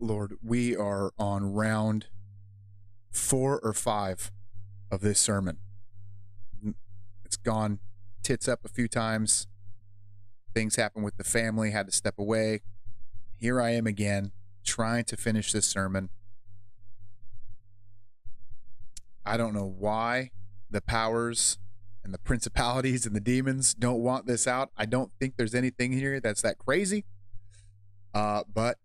Lord, we are on round 4 or 5 of this sermon. It's gone tits up a few times. Things happened with the family, had to step away. Here I am again, trying to finish this sermon. I don't know why the powers and the principalities and the demons don't want this out. I don't think there's anything here that's that crazy. But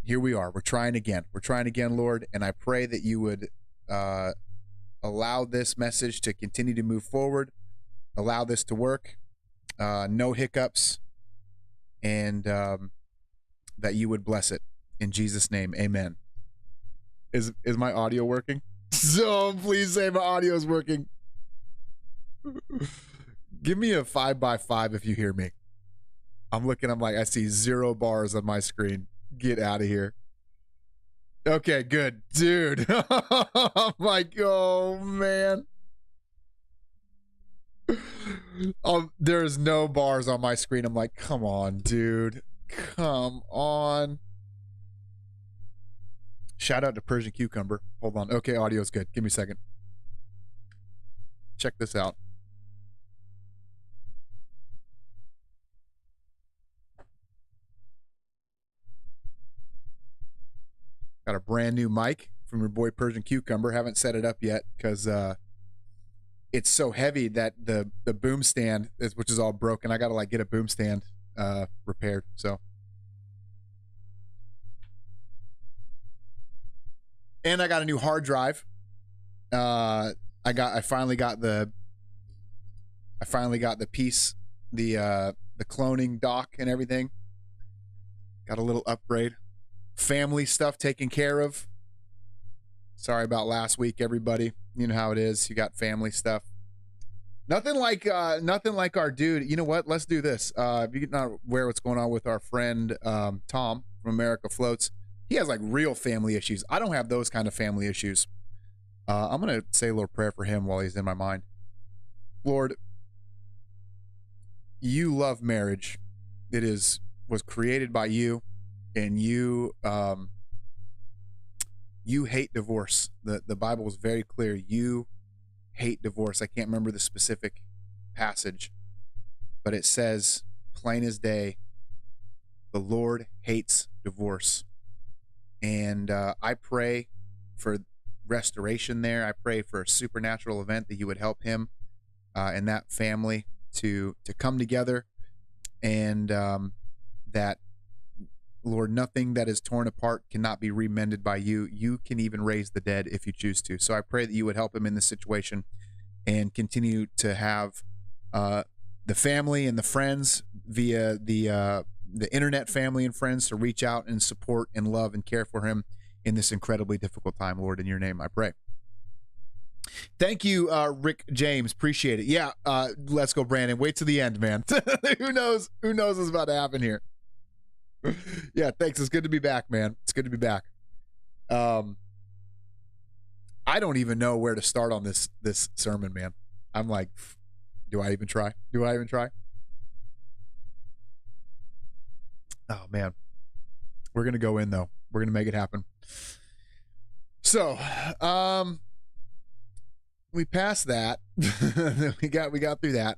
here we are. We're trying again. We're trying again, Lord. And I pray that you would allow this message to continue to move forward. Allow this to work. No hiccups. And that you would bless it. In Jesus' name, amen. Is my audio working? So please say my audio is working. Give me a 5x5 if you hear me. I'm looking, I'm like, I see 0 bars on my screen. Get out of here. Okay, good. Dude. I'm like, oh man. There's no bars on my screen. I'm like, come on, dude. Come on. Shout out to Persian Cucumber. Hold on. Okay, audio's good. Give me a second. Check this out. Got a brand new mic from your boy Persian Cucumber. Haven't set it up yet because it's so heavy that the boom stand, which is all broken. I got to like get a boom stand repaired. So, and I got a new hard drive. I finally got the piece, the cloning dock and everything. Got a little upgrade. Family stuff taken care of. Sorry about last week, everybody. You know how it is. You got family stuff. Nothing like our dude. You know what? Let's do this. If you're not aware what's going on with our friend Tom from America Floats, he has like real family issues. I don't have those kind of family issues. I'm gonna say a little prayer for him while he's in my mind. Lord, you love marriage. It was created by you, and you hate divorce. The Bible is very clear. You hate divorce. I can't remember the specific passage, but it says plain as day, the Lord hates divorce. And I pray for restoration there. I pray for a supernatural event that you would help him and that family to come together, and that, Lord, nothing that is torn apart cannot be remended by you. You can even raise the dead if you choose to. So I pray that you would help him in this situation and continue to have the family and the friends via the internet family and friends to reach out and support and love and care for him in this incredibly difficult time. Lord, in your name I pray. Thank you, Rick James. Appreciate it. Yeah, let's go, Brandon. Wait to the end, man. Who knows what's about to happen here. Yeah, thanks. It's good to be back, man. It's good to be back. I don't even know where to start on this sermon, man. I'm like, do I even try? Oh, man. We're going to go in, though. We're going to make it happen. So, we passed that. we got through that.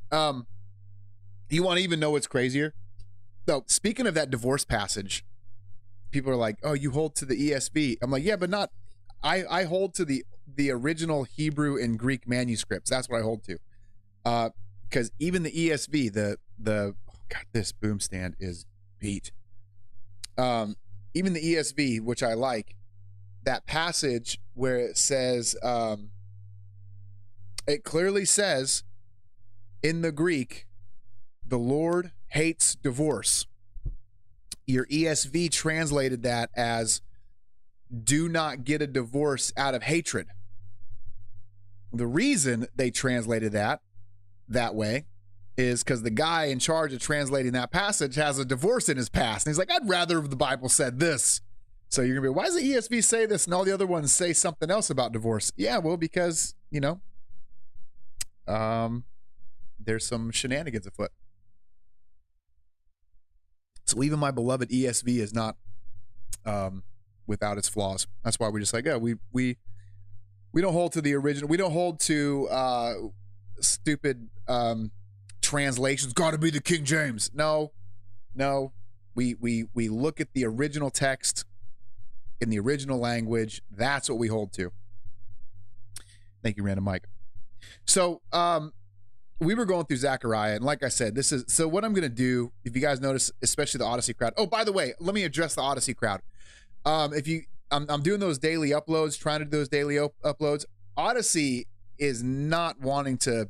You want to even know what's crazier? So, speaking of that divorce passage, people are like, oh, you hold to the ESV. I'm like, yeah, but not, I hold to the original Hebrew and Greek manuscripts. That's what I hold to. Because even the ESV, oh God, this boom stand is beat. Even the ESV, which I like, that passage where it says, it clearly says in the Greek, the Lord hates divorce. Your ESV translated that as, do not get a divorce out of hatred. The reason they translated that way is because the guy in charge of translating that passage has a divorce in his past. And he's like, I'd rather the Bible said this. So you're gonna be, why does the ESV say this and all the other ones say something else about divorce? Yeah, well, because, you know, there's some shenanigans afoot. So even my beloved ESV is not without its flaws. That's why we just like, yeah, we don't hold to the original. We don't hold to stupid translations. Got to be the King James. No. We look at the original text in the original language. That's what we hold to. Thank you, Random Mike. So we were going through Zechariah, and like I said, this is, so what I'm going to do, if you guys notice, especially the Odyssey crowd. Oh, by the way, let me address the Odyssey crowd. I'm doing those daily uploads, trying to do those daily uploads. Odyssey is not wanting to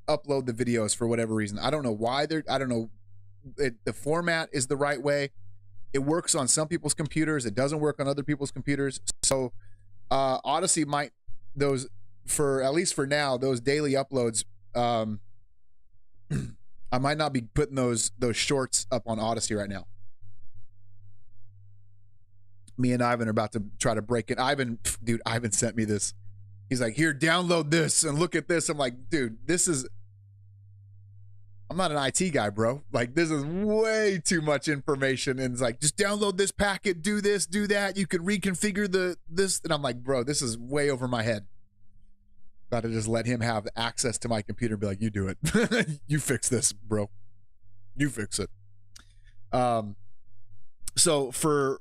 upload the videos for whatever reason. I don't know why I don't know. The format is the right way. It works on some people's computers. It doesn't work on other people's computers. So Odyssey might, for at least for now, those daily uploads, I might not be putting those shorts up on Odyssey right now. Me and Ivan are about to try to break it. Ivan sent me this. He's like, here, download this and look at this. I'm like, dude, I'm not an IT guy, bro. Like, this is way too much information. And it's like, just download this packet, do this, do that. You can reconfigure this. And I'm like, bro, this is way over my head. About to just let him have access to my computer and be like, you do it. You fix this, bro. You fix it. So for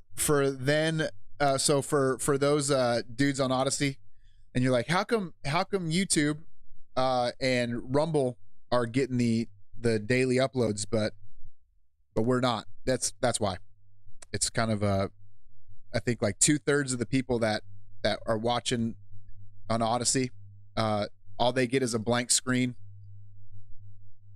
then So for those dudes on Odyssey, and you're like, how come YouTube and Rumble are getting the daily uploads, but we're not? That's why. It's kind of I think like 2/3 of the people that are watching on Odyssey, all they get is a blank screen,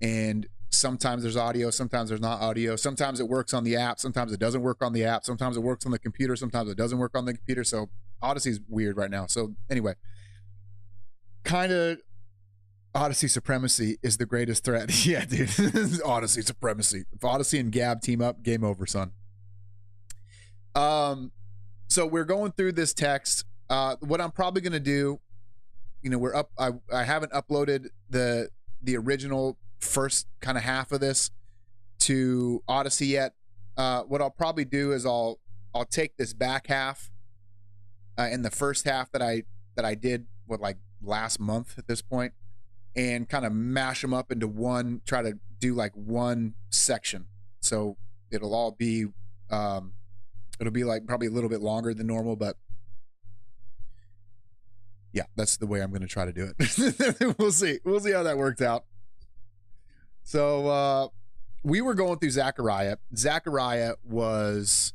and sometimes there's audio, sometimes there's not audio, sometimes it works on the app, sometimes it doesn't work on the app, sometimes it works on the computer, sometimes it doesn't work on the computer. So Odyssey's weird right now. So anyway, kind of Odyssey supremacy is the greatest threat. Yeah, dude. Odyssey supremacy. If Odyssey and Gab team up, game over, son. So we're going through this text. What I'm probably going to do, we're up. I haven't uploaded the original first kind of half of this to Odyssey yet. What I'll probably do is I'll take this back half and the first half that I did like last month at this point, and kind of mash them up into one. Try to do like one section, so it'll all be. It'll be like probably a little bit longer than normal, but yeah, that's the way I'm going to try to do it. We'll see how that worked out. So we were going through Zechariah. Zechariah was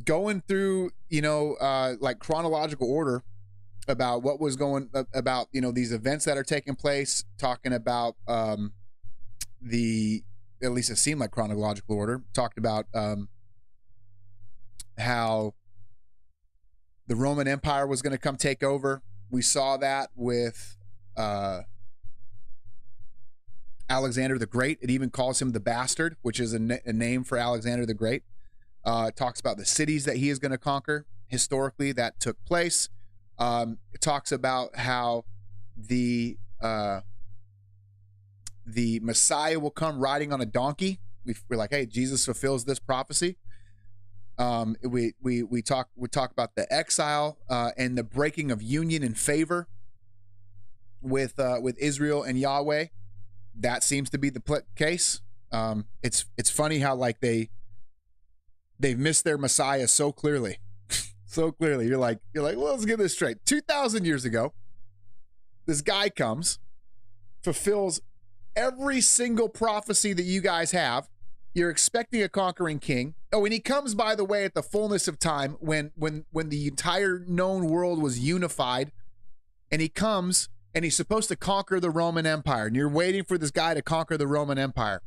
going through, like chronological order about what was going about, these events that are taking place, talking about at least it seemed like chronological order, talked about how the Roman Empire was going to come take over. We saw that with Alexander the Great. It even calls him the bastard, which is a name for Alexander the Great. It talks about the cities that he is going to conquer. Historically, that took place. It talks about how the Messiah will come riding on a donkey. We're like, hey, Jesus fulfills this prophecy. We talk about the exile and the breaking of union and favor with Israel and Yahweh. That seems to be the case. It's funny how like they've missed their Messiah so clearly. So clearly. You're like, well, let's get this straight. 2,000 years ago, this guy comes, fulfills every single prophecy that you guys have. You're expecting a conquering king. Oh, and he comes, by the way, at the fullness of time when the entire known world was unified, and he comes and he's supposed to conquer the Roman Empire, and you're waiting for this guy to conquer the Roman Empire.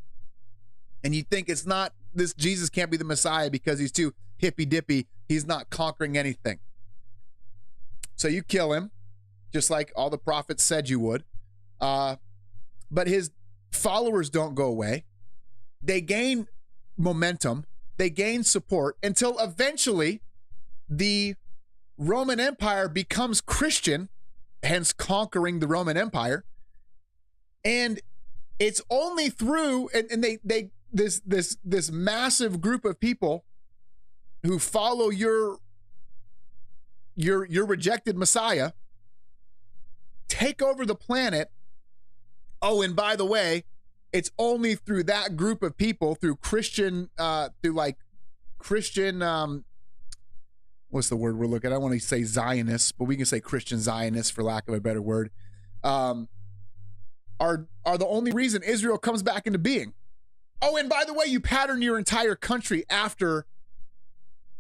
And you think it's not, this Jesus can't be the Messiah because he's too hippy-dippy. He's not conquering anything. So you kill him, just like all the prophets said you would. But his followers don't go away. They gain momentum. They gain support until eventually the Roman Empire becomes Christian, hence conquering the Roman Empire. And it's only through, and this massive group of people who follow your rejected Messiah take over the planet. Oh, and by the way, it's only through that group of people, through Christian, what's the word we're looking at? I want to say Zionists, but we can say Christian Zionists for lack of a better word, are the only reason Israel comes back into being. Oh, and by the way, you pattern your entire country after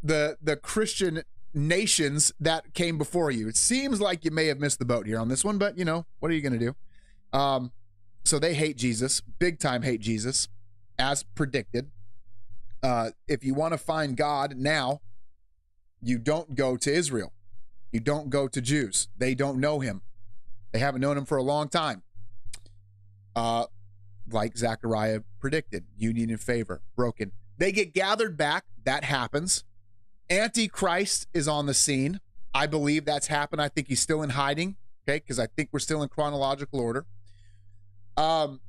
the Christian nations that came before you. It seems like you may have missed the boat here on this one, but what are you going to do? So they hate Jesus, big time hate Jesus, as predicted. If you want to find God now, you don't go to Israel. You don't go to Jews. They don't know him. They haven't known him for a long time. Like Zechariah predicted, union and favor, broken. They get gathered back. That happens. Antichrist is on the scene. I believe that's happened. I think he's still in hiding, okay, because I think we're still in chronological order. And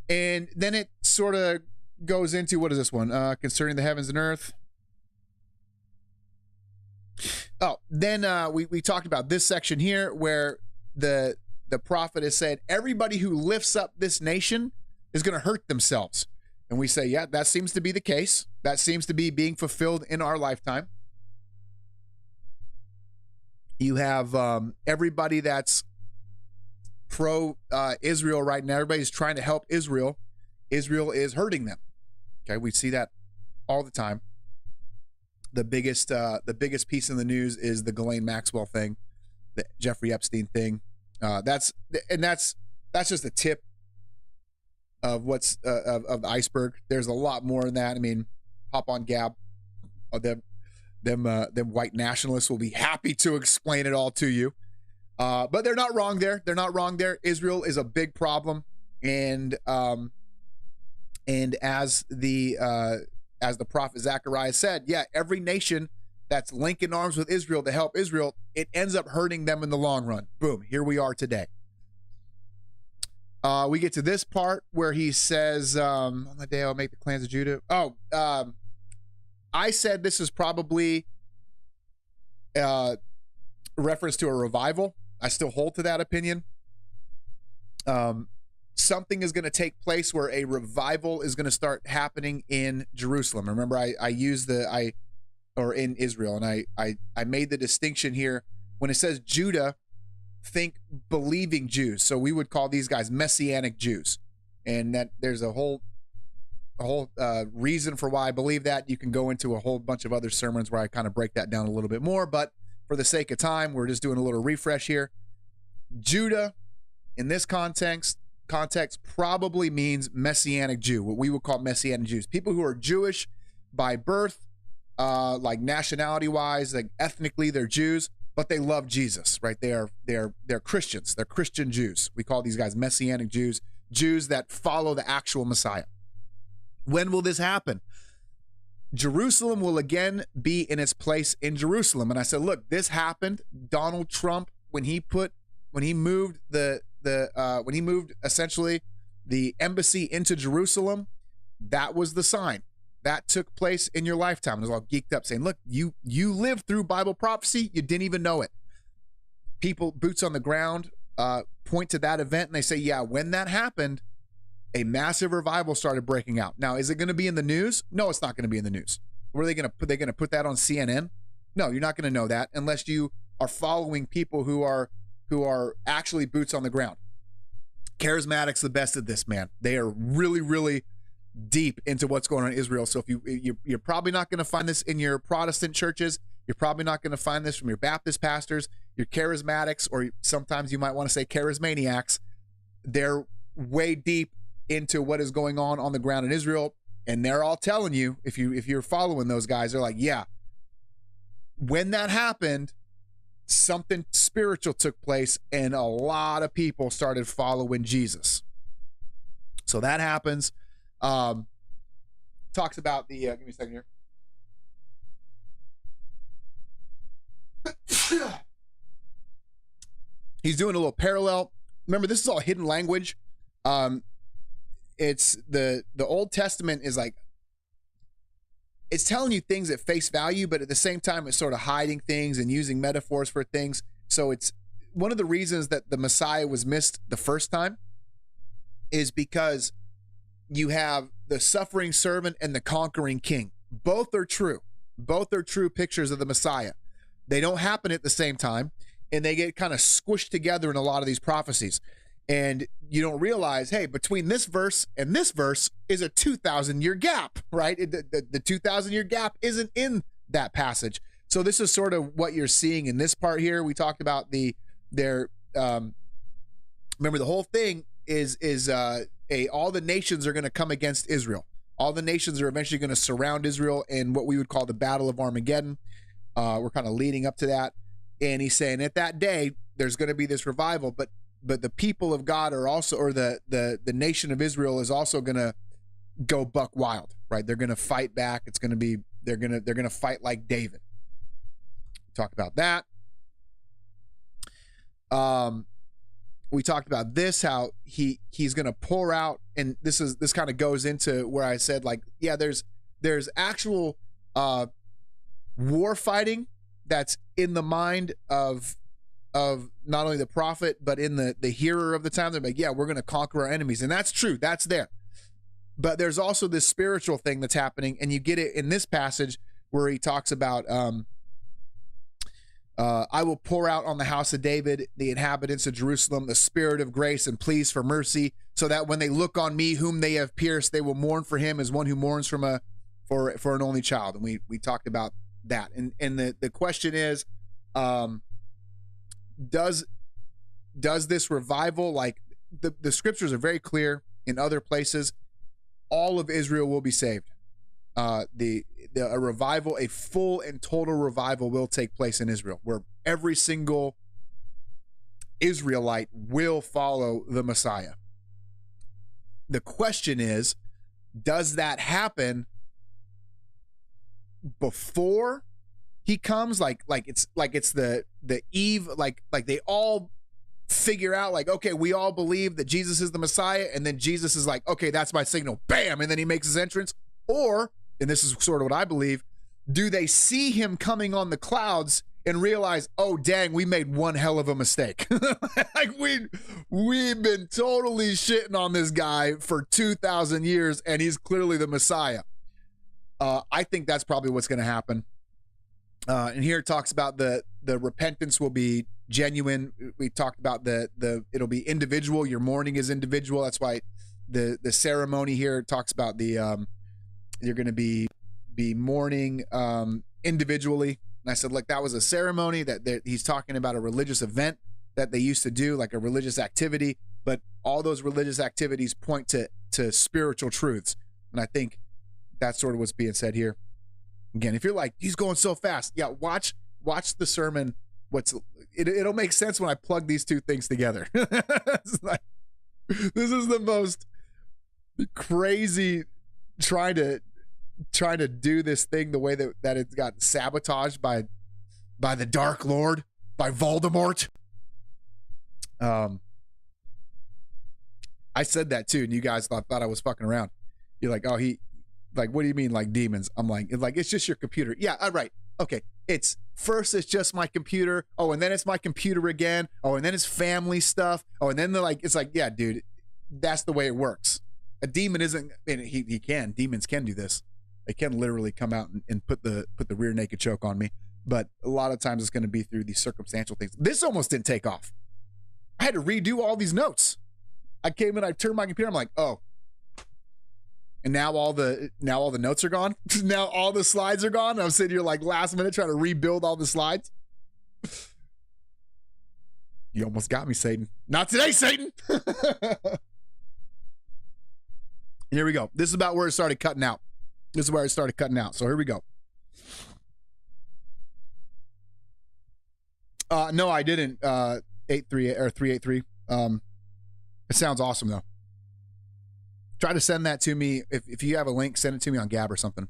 then it sort of goes into, what is this one? Concerning the heavens and earth. Oh, then we talked about this section here where the prophet has said, everybody who lifts up this nation is going to hurt themselves. And we say, yeah, that seems to be the case. That seems to be being fulfilled in our lifetime. You have everybody that's pro Israel right now. Everybody's trying to help Israel. Israel is hurting them. Okay, we see that all the time. The biggest piece in the news is the Ghislaine Maxwell thing, the Jeffrey Epstein thing. That's just a tip of what's of the iceberg. There's a lot more than that. I mean, hop on Gab. Them white nationalists will be happy to explain it all to you. But they're not wrong there. They're not wrong there. Israel is a big problem, and as the prophet Zechariah said, yeah, every nation that's linking arms with Israel to help Israel, it ends up hurting them in the long run. Boom, here we are today. We get to this part where he says, on the day I'll make the clans of Judah. I said this is probably reference to a revival. I still hold to that opinion. Something is going to take place where a revival is going to start happening in Jerusalem. Remember, I used or in Israel, and I made the distinction here. When it says Judah, think believing Jews. So we would call these guys Messianic Jews. And that there's a whole reason for why I believe that. You can go into a whole bunch of other sermons where I kind of break that down a little bit more, but for the sake of time, we're just doing a little refresh here. Judah, in this context probably means Messianic Jew, what we would call Messianic Jews. People who are Jewish by birth, like nationality-wise, like ethnically, they're Jews, but they love Jesus, right? They're Christians. They're Christian Jews. We call these guys Messianic Jews, Jews that follow the actual Messiah. When will this happen? Jerusalem will again be in its place in Jerusalem. And I said, look, this happened. Donald Trump, when he moved essentially the embassy into Jerusalem, that was the sign. That took place in your lifetime. It was all geeked up saying, look, you lived through Bible prophecy. You didn't even know it. People, boots on the ground, point to that event and they say, yeah, when that happened, a massive revival started breaking out. Now, is it going to be in the news? No, it's not going to be in the news. Where are they going to put? They're going to put that on CNN? No, you're not going to know that unless you are following people who are actually boots on the ground. Charismatics the best at this, man. They are really, really deep into what's going on in Israel. So if you're probably not going to find this in your Protestant churches. You're probably not going to find this from your Baptist pastors, your charismatics, or sometimes you might want to say charismaniacs. They're way deep into what is going on the ground in Israel, and they're all telling you, if you're following those guys, they're like, yeah, when that happened, something spiritual took place and a lot of people started following Jesus. So that happens. Talks about the give me a second here. He's doing a little parallel. Remember, this is all hidden language. It's the Old Testament is like, it's telling you things at face value, but at the same time, it's sort of hiding things and using metaphors for things. So it's one of the reasons that the Messiah was missed the first time is because you have the suffering servant and the conquering king. Both are true. Both are true pictures of the Messiah. They don't happen at the same time, and they get kind of squished together in a lot of these prophecies. And you don't realize, hey, between this verse and this verse is a 2,000-year gap, right? The 2,000-year gap isn't in that passage. So this is sort of what you're seeing in this part here. We talked about remember the whole thing is all the nations are going to come against Israel. All the nations are eventually going to surround Israel in what we would call the Battle of Armageddon. We're kind of leading up to that. And he's saying at that day, there's going to be this revival, but the people of God are also, or the nation of Israel is also going to go buck wild, right? They're going to fight back. It's going to be, they're going to fight like David. Talk about that. We talked about this, how he's going to pour out, and this kind of goes into where I said, like, yeah, there's actual war fighting that's in the mind of not only the prophet, but in the hearer of the time. They're like, yeah, we're going to conquer our enemies. And that's true. That's there. But there's also this spiritual thing that's happening. And you get it in this passage where he talks about I will pour out on the house of David, the inhabitants of Jerusalem, the spirit of grace and pleas for mercy, so that when they look on me, whom they have pierced, they will mourn for him as one who mourns for an only child. And we talked about that. And the question is, does this revival, like the scriptures are very clear in other places, all of Israel will be saved. A revival, a full and total revival will take place in Israel, where every single Israelite will follow the Messiah. The question is, does that happen before he comes? Like it's the eve, like they all figure out, like, okay, we all believe that Jesus is the Messiah, and then Jesus is like, okay, that's my signal, bam, and then he makes his entrance. Or, and this is sort of what I believe, do they see him coming on the clouds and realize, oh, dang, we made one hell of a mistake. Like we've been totally shitting on this guy for 2,000 years, and he's clearly the Messiah. I think that's probably what's going to happen. And here it talks about the repentance will be genuine. We talked about it'll be individual. Your mourning is individual. That's why the ceremony here talks about you're going to be mourning individually. And I said, look, that was a ceremony that he's talking about, a religious event that they used to do, like a religious activity, but all those religious activities point to spiritual truths. And I think that's sort of what's being said here. Again, if you're like, he's going so fast, yeah, watch the sermon. It'll make sense when I plug these two things together. It's like, this is the most crazy trying to do this thing the way that it's got sabotaged by the Dark Lord, by Voldemort. I said that too, and you guys thought I was fucking around. You're like, oh, like, what do you mean, like demons? I'm like, it's just your computer. Yeah, all right. Okay. It's just my computer. Oh, and then it's my computer again. Oh, and then it's family stuff. Oh, and then it's like, yeah, dude, that's the way it works. A demon isn't, and demons can do this. They can literally come out and put the rear naked choke on me. But a lot of times it's going to be through these circumstantial things. This almost didn't take off. I had to redo all these notes. I came in, I turned my computer. I'm like, oh, and now all the notes are gone. Now all the slides are gone. I'm sitting here like last minute trying to rebuild all the slides. You almost got me, Satan. Not today, Satan. Here we go. This is about where it started cutting out. So here we go. No, I didn't. 83 or 383. It sounds awesome though. Try to send that to me. If you have a link, send it to me on Gab or something.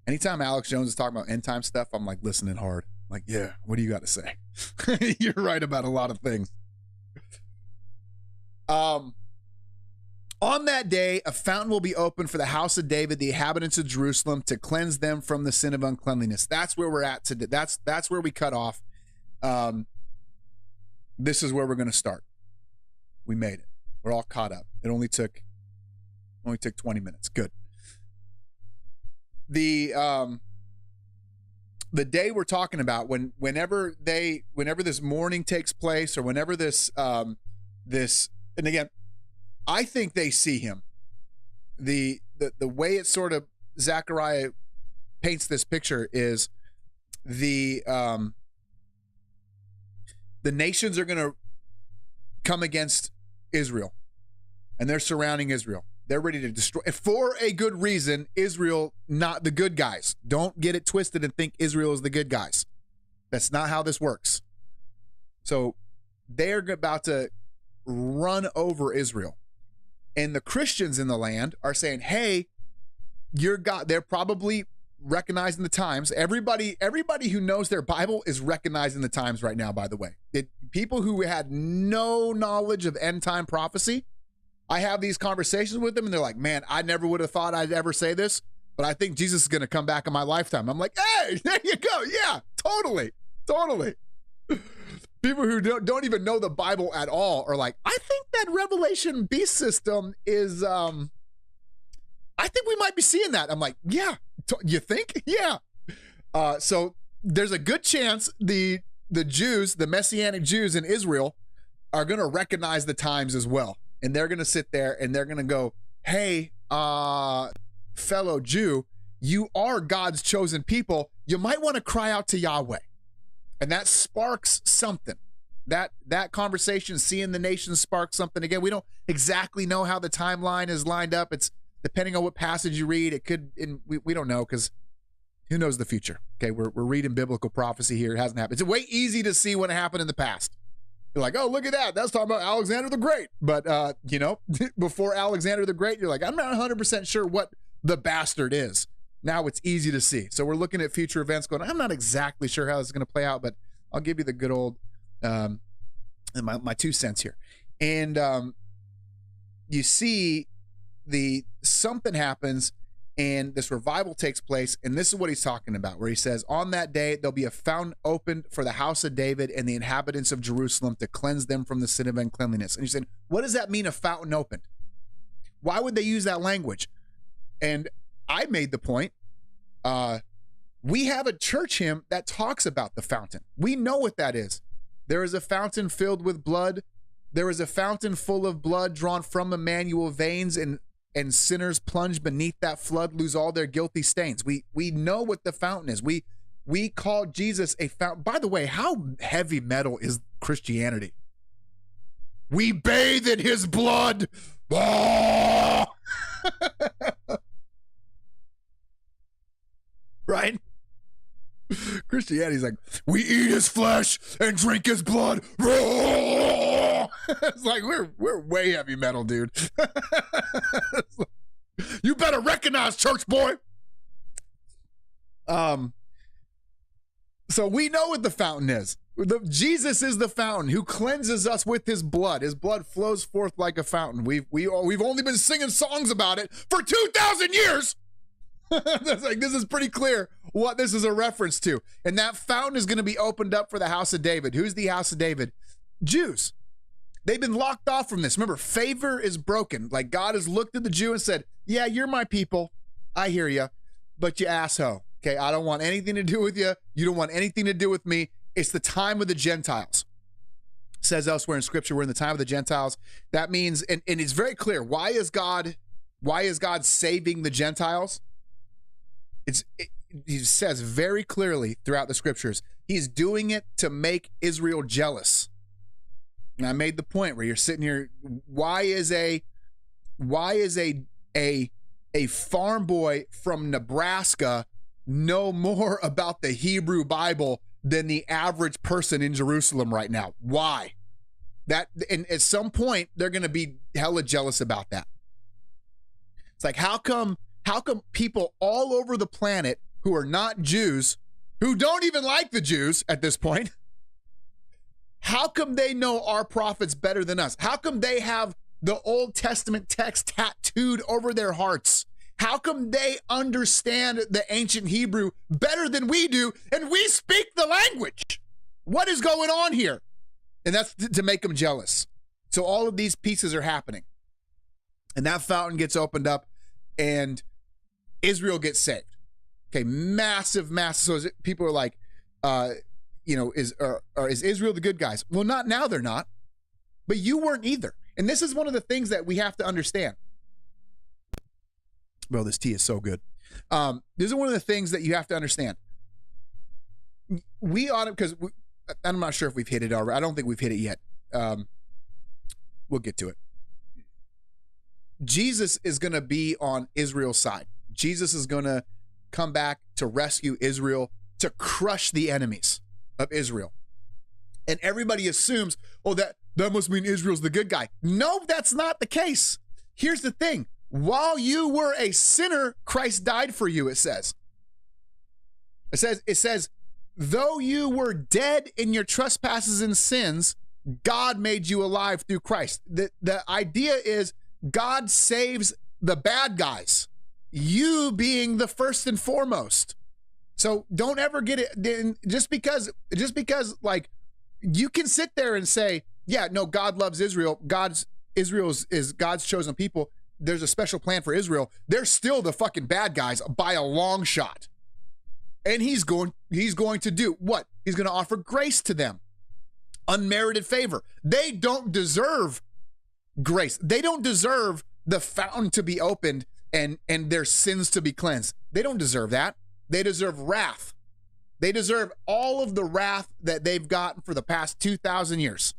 Anytime Alex Jones is talking about end time stuff, I'm like listening hard. Like, yeah, what do you got to say? You're right about a lot of things. On that day, a fountain will be opened for the house of David, the inhabitants of Jerusalem, to cleanse them from the sin of uncleanliness. That's where we're at today. That's where we cut off. This is where we're going to start. We made it. We're all caught up. It only took 20 minutes. Good. The day we're talking about, whenever this mourning takes place, or whenever this, and again, I think they see him. The way it sort of, Zechariah paints this picture is the nations are going to come against Israel, and they're surrounding Israel. They're ready to destroy, for a good reason. Israel, not the good guys. Don't get it twisted and think Israel is the good guys. That's not how this works. So they're about to run over Israel. And the Christians in the land are saying, hey, you're God. They're probably recognizing the times. Everybody who knows their Bible is recognizing the times right now, by the way. People who had no knowledge of end time prophecy, I have these conversations with them and they're like, man, I never would have thought I'd ever say this, but I think Jesus is going to come back in my lifetime. I'm like, hey, there you go. Yeah, totally. People who don't even know the Bible at all are like, I think that Revelation beast system is, I think we might be seeing that. I'm like, yeah, you think? Yeah. So there's a good chance the Jews, the Messianic Jews in Israel, are going to recognize the times as well. And they're going to sit there and they're going to go, hey, fellow Jew, you are God's chosen people. You might want to cry out to Yahweh. And that sparks something. That conversation, seeing the nation, sparks something. Again, we don't exactly know how the timeline is lined up. It's depending on what passage you read. It could, we don't know, because who knows the future? Okay, we're reading biblical prophecy here. It hasn't happened. It's way easy to see what happened in the past. You're like, oh, look at that. That's talking about Alexander the Great. But, before Alexander the Great, you're like, I'm not 100% sure what the bastard is. Now it's easy to see. So we're looking at future events going, I'm not exactly sure how this is going to play out, but I'll give you the good old, my 2 cents here. And you see something happens and this revival takes place. And this is what he's talking about, where he says, on that day, there'll be a fountain opened for the house of David and the inhabitants of Jerusalem to cleanse them from the sin of uncleanliness. And you said, what does that mean, a fountain opened? Why would they use that language? And I made the point, we have a church hymn that talks about the fountain. We know what that is. There is a fountain filled with blood. There is a fountain full of blood drawn from Emmanuel veins, and sinners plunge beneath that flood lose all their guilty stains. We know what the fountain is. We call Jesus a fountain. By the way, how heavy metal is Christianity? We bathe in his blood. Oh! Right? Christianity's like, we eat his flesh and drink his blood. It's like, we're way heavy metal, dude. Like, you better recognize, church boy. So we know what the fountain is. Jesus is the fountain who cleanses us with his blood. His blood flows forth like a fountain. We've only been singing songs about it for 2,000 years. That's like, this is pretty clear what this is a reference to. And that fountain is going to be opened up for the house of David. Who's the house of David? Jews. They've been locked off from this. Remember, favor is broken. Like, God has looked at the Jew and said, yeah, you're my people. I hear you, but you asshole. Okay, I don't want anything to do with you. You don't want anything to do with me. It's the time of the Gentiles. It says elsewhere in scripture, we're in the time of the Gentiles. That means, and it's very clear, why is God saving the Gentiles? He says very clearly throughout the scriptures, he's doing it to make Israel jealous. And I made the point where you're sitting here, why is a farm boy from Nebraska know more about the Hebrew Bible than the average person in Jerusalem right now? Why? And at some point they're going to be hella jealous about that. It's like, how come people all over the planet who are not Jews, who don't even like the Jews at this point, how come they know our prophets better than us? How come they have the Old Testament text tattooed over their hearts? How come they understand the ancient Hebrew better than we do, and we speak the language? What is going on here? And that's to make them jealous. So all of these pieces are happening. And that fountain gets opened up, and Israel gets saved. Okay, massive. So people are like, is Israel the good guys? Well, not now, they're not. But you weren't either. And this is one of the things that we have to understand. Bro, this tea is so good. This is one of the things that you have to understand. We ought to, because I'm not sure if we've hit it already. I don't think we've hit it yet. We'll get to it. Jesus is going to be on Israel's side. Jesus is going to come back to rescue Israel, to crush the enemies of Israel. And everybody assumes, oh, that must mean Israel's the good guy. No, that's not the case. Here's the thing. While you were a sinner, Christ died for you, it says. It says, though you were dead in your trespasses and sins, God made you alive through Christ. The idea is God saves the bad guys, you being the first and foremost. So don't ever get it just because like you can sit there and say, yeah, no, God loves Israel. Israel is God's chosen people. There's a special plan for Israel. They're still the fucking bad guys by a long shot. And he's going to do what? He's going to offer grace to them. Unmerited favor. They don't deserve grace. They don't deserve the fountain to be opened and their sins to be cleansed. They don't deserve that. They deserve wrath. They deserve all of the wrath that they've gotten for the past 2,000 years.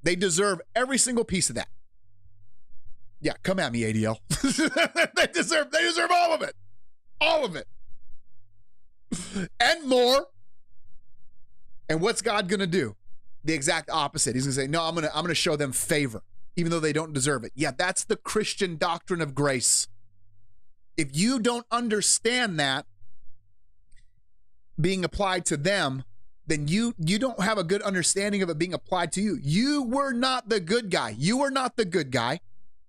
They deserve every single piece of that. Yeah, come at me, ADL. They deserve all of it. All of it. And more. And what's God going to do? The exact opposite. He's going to say, no, I'm going to show them favor, even though they don't deserve it. Yeah, that's the Christian doctrine of grace. If you don't understand that being applied to them, then you don't have a good understanding of it being applied to you. You were not the good guy. You were not the good guy.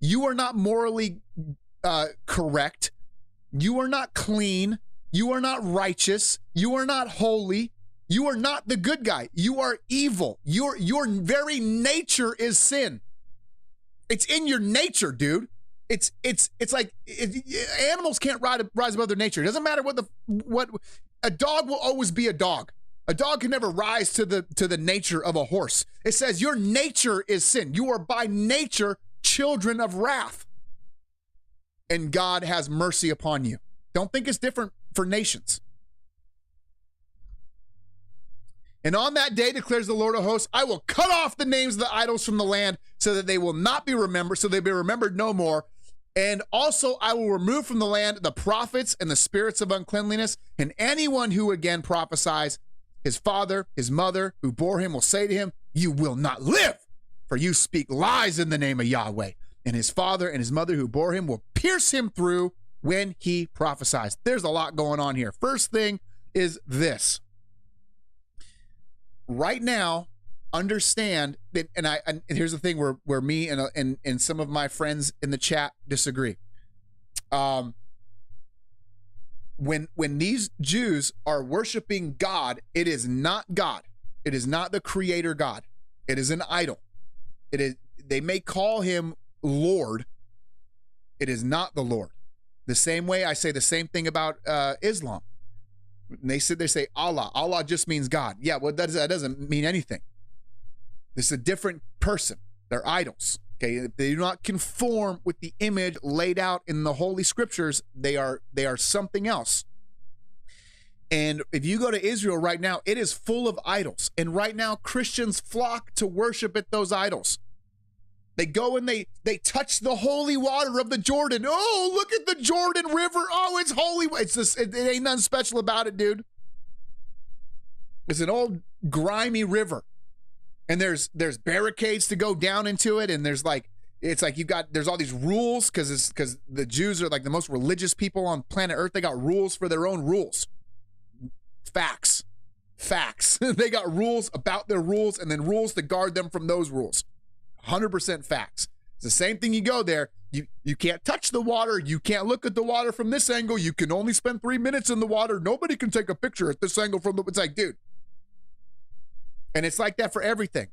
You are not morally correct. You are not clean. You are not righteous. You are not holy. You are not the good guy. You are evil. Your very nature is sin. It's in your nature, dude. It's like animals can't rise above their nature. It doesn't matter what a dog will always be a dog. A dog can never rise to the nature of a horse. It says your nature is sin. You are by nature children of wrath. And God has mercy upon you. Don't think it's different for nations. And on that day, declares the Lord of hosts, I will cut off the names of the idols from the land so that they will not be remembered, so they'll be remembered no more. And also I will remove from the land the prophets and the spirits of uncleanliness, and anyone who again prophesies, his father, his mother, who bore him will say to him, you will not live, for you speak lies in the name of Yahweh. And his father and his mother who bore him will pierce him through when he prophesies. There's a lot going on here. First thing is this. Right now, understand that, and here's the thing where me and some of my friends in the chat disagree. When these Jews are worshiping God, it is not God. It is not the creator God. It is an idol. It is. They may call him Lord. It is not the Lord. The same way I say the same thing about Islam. They say Allah. Allah just means God. Yeah, well, that doesn't mean anything. This is a different person. They're idols. Okay, they do not conform with the image laid out in the Holy Scriptures. They are something else. And if you go to Israel right now, it is full of idols. And right now, Christians flock to worship at those idols. They go and they touch the holy water of the Jordan. Oh, look at the Jordan River. Oh, it's holy. It's just, it ain't nothing special about it, dude. It's an old grimy river. And there's barricades to go down into it. And there's like, it's like there's all these rules because the Jews are like the most religious people on planet Earth. They got rules for their own rules. Facts. They got rules about their rules and then rules to guard them from those rules. 100% facts. It's the same thing. You go there, you can't touch the water. You can't look at the water from this angle. You can only spend 3 minutes in the water. Nobody can take a picture at this angle it's like, dude. And it's like that for everything.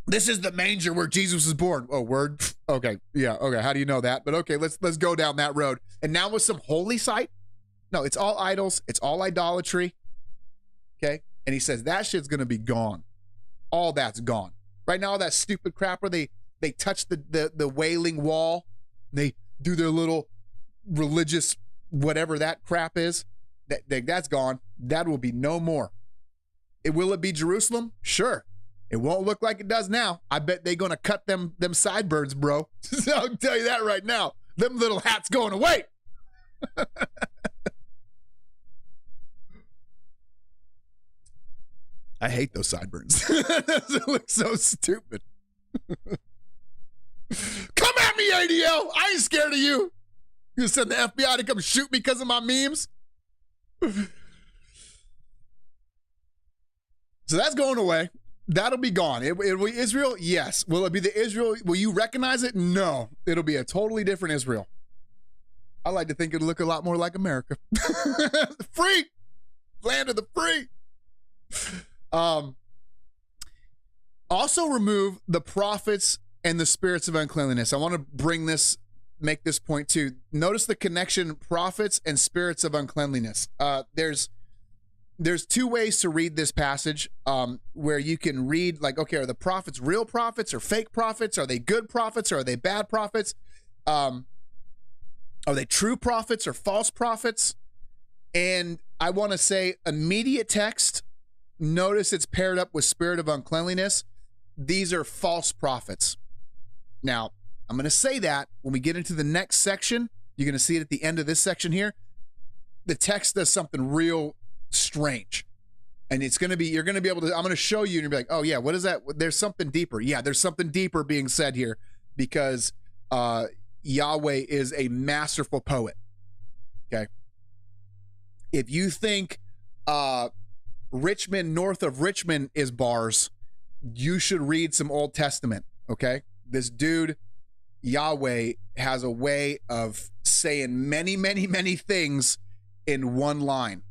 This is the manger where Jesus was born. Oh, word. Okay. Yeah. Okay. How do you know that? But okay, let's go down that road. And now with some holy site. No, it's all idols. It's all idolatry. Okay. And he says that shit's going to be gone. All that's gone. Right now, all that stupid crap where they touch the Wailing Wall. They do their little religious whatever that crap is. That's gone. That will be no more. Will it be Jerusalem? Sure. It won't look like it does now. I bet they're going to cut them sideburns, bro. I'll tell you that right now. Them little hats going away. I hate those sideburns. It looks so stupid. Come at me, ADL. I ain't scared of you. You send the FBI to come shoot me because of my memes? So that's going away. That'll be gone. It will be Israel? Yes. Will it be the Israel? Will you recognize it? No. It'll be a totally different Israel. I like to think it'll look a lot more like America. Free. Land of the free. Also remove the prophets and the spirits of uncleanliness. I want to make this point too. Notice the connection, prophets and spirits of uncleanliness. There's there's two ways to read this passage, where you can read like, okay, are the prophets real prophets or fake prophets? Are they good prophets or are they bad prophets? Are they true prophets or false prophets? And I want to say immediate text, notice it's paired up with spirit of uncleanliness. These are false prophets. Now, I'm going to say that when we get into the next section, you're going to see it at the end of this section here. The text does something real strange. And it's going to be, you're going to be able to, I'm going to show you and you'll be like, oh yeah, what is that? There's something deeper. Yeah, there's something deeper being said here because Yahweh is a masterful poet. Okay. If you think Richmond, north of Richmond is bars, you should read some Old Testament. Okay. This dude, Yahweh, has a way of saying many, many, many things in one line.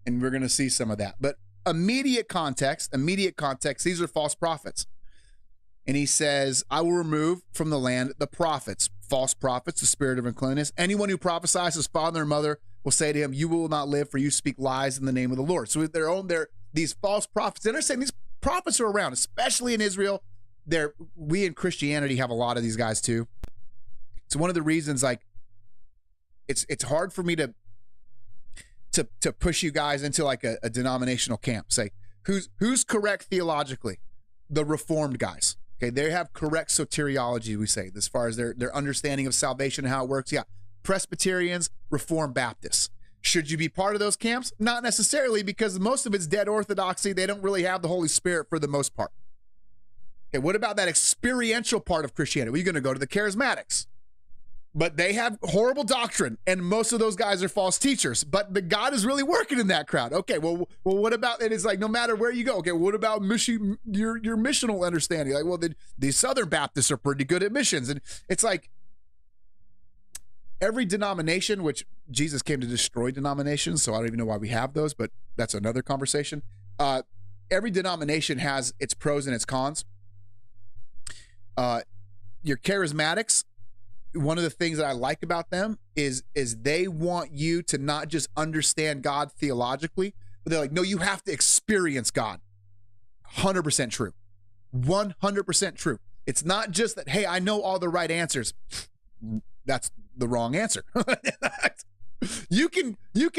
And we're going to see some of that. But immediate context, these are false prophets. And he says, I will remove from the land the prophets, false prophets, the spirit of uncleanness. Anyone who prophesies his father and mother will say to him, you will not live, for you speak lies in the name of the Lord. So these false prophets, and they're saying these prophets are around, especially in Israel. We in Christianity have a lot of these guys too. So one of the reasons, like, it's hard for me to push you guys into like a denominational camp. Say who's correct theologically? The Reformed guys. Okay, they have correct soteriology, we say, as far as their understanding of salvation and how it works. Yeah, Presbyterians, Reformed Baptists. Should you be part of those camps? Not necessarily, because most of it's dead orthodoxy. They don't really have the Holy Spirit for the most part. Okay, what about that experiential part of Christianity? Well, you're going to go to the charismatics. But they have horrible doctrine, and most of those guys are false teachers. But the God is really working in that crowd. Okay, well, what about, and it's like, no matter where you go, okay, what about your missional understanding? Like, well, the Southern Baptists are pretty good at missions. And it's like, every denomination, which Jesus came to destroy denominations, so I don't even know why we have those, but that's another conversation. Every denomination has its pros and its cons. Your charismatics, one of the things that I like about them is they want you to not just understand God theologically, but they're like, no, you have to experience God. 100% true. 100% true. It's not just that, hey, I know all the right answers. That's the wrong answer. You can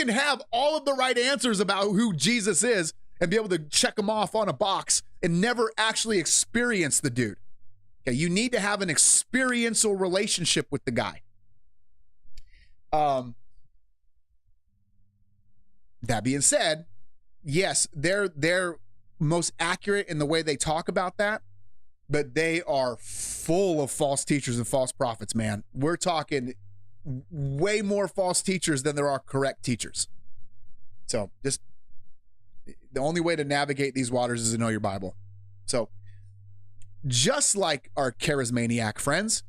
have all of the right answers about who Jesus is and be able to check them off on a box and never actually experience the dude. Okay, you need to have an experiential relationship with the guy. That being said, yes, they're most accurate in the way they talk about that, but they are full of false teachers and false prophets, man. We're talking way more false teachers than there are correct teachers. So just the only way to navigate these waters is to know your Bible. So just like our charismaniac friends,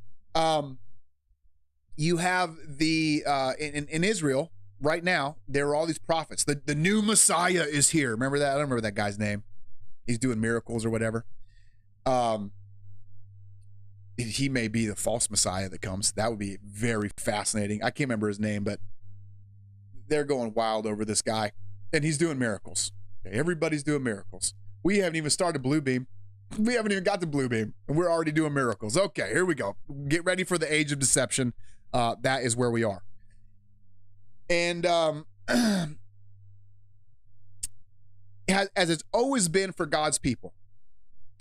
you have the in Israel right now, there are all these prophets. The new Messiah is here. Remember that? I don't remember that guy's name. He's doing miracles or whatever. He may be the false Messiah that comes. That would be very fascinating. I can't remember his name, but they're going wild over this guy, and he's doing miracles. Okay, everybody's doing miracles. We haven't even started Bluebeam. We haven't even got to Bluebeam, and we're already doing miracles. Okay, here we go. Get ready for the age of deception. That is where we are. And as it's always been for God's people,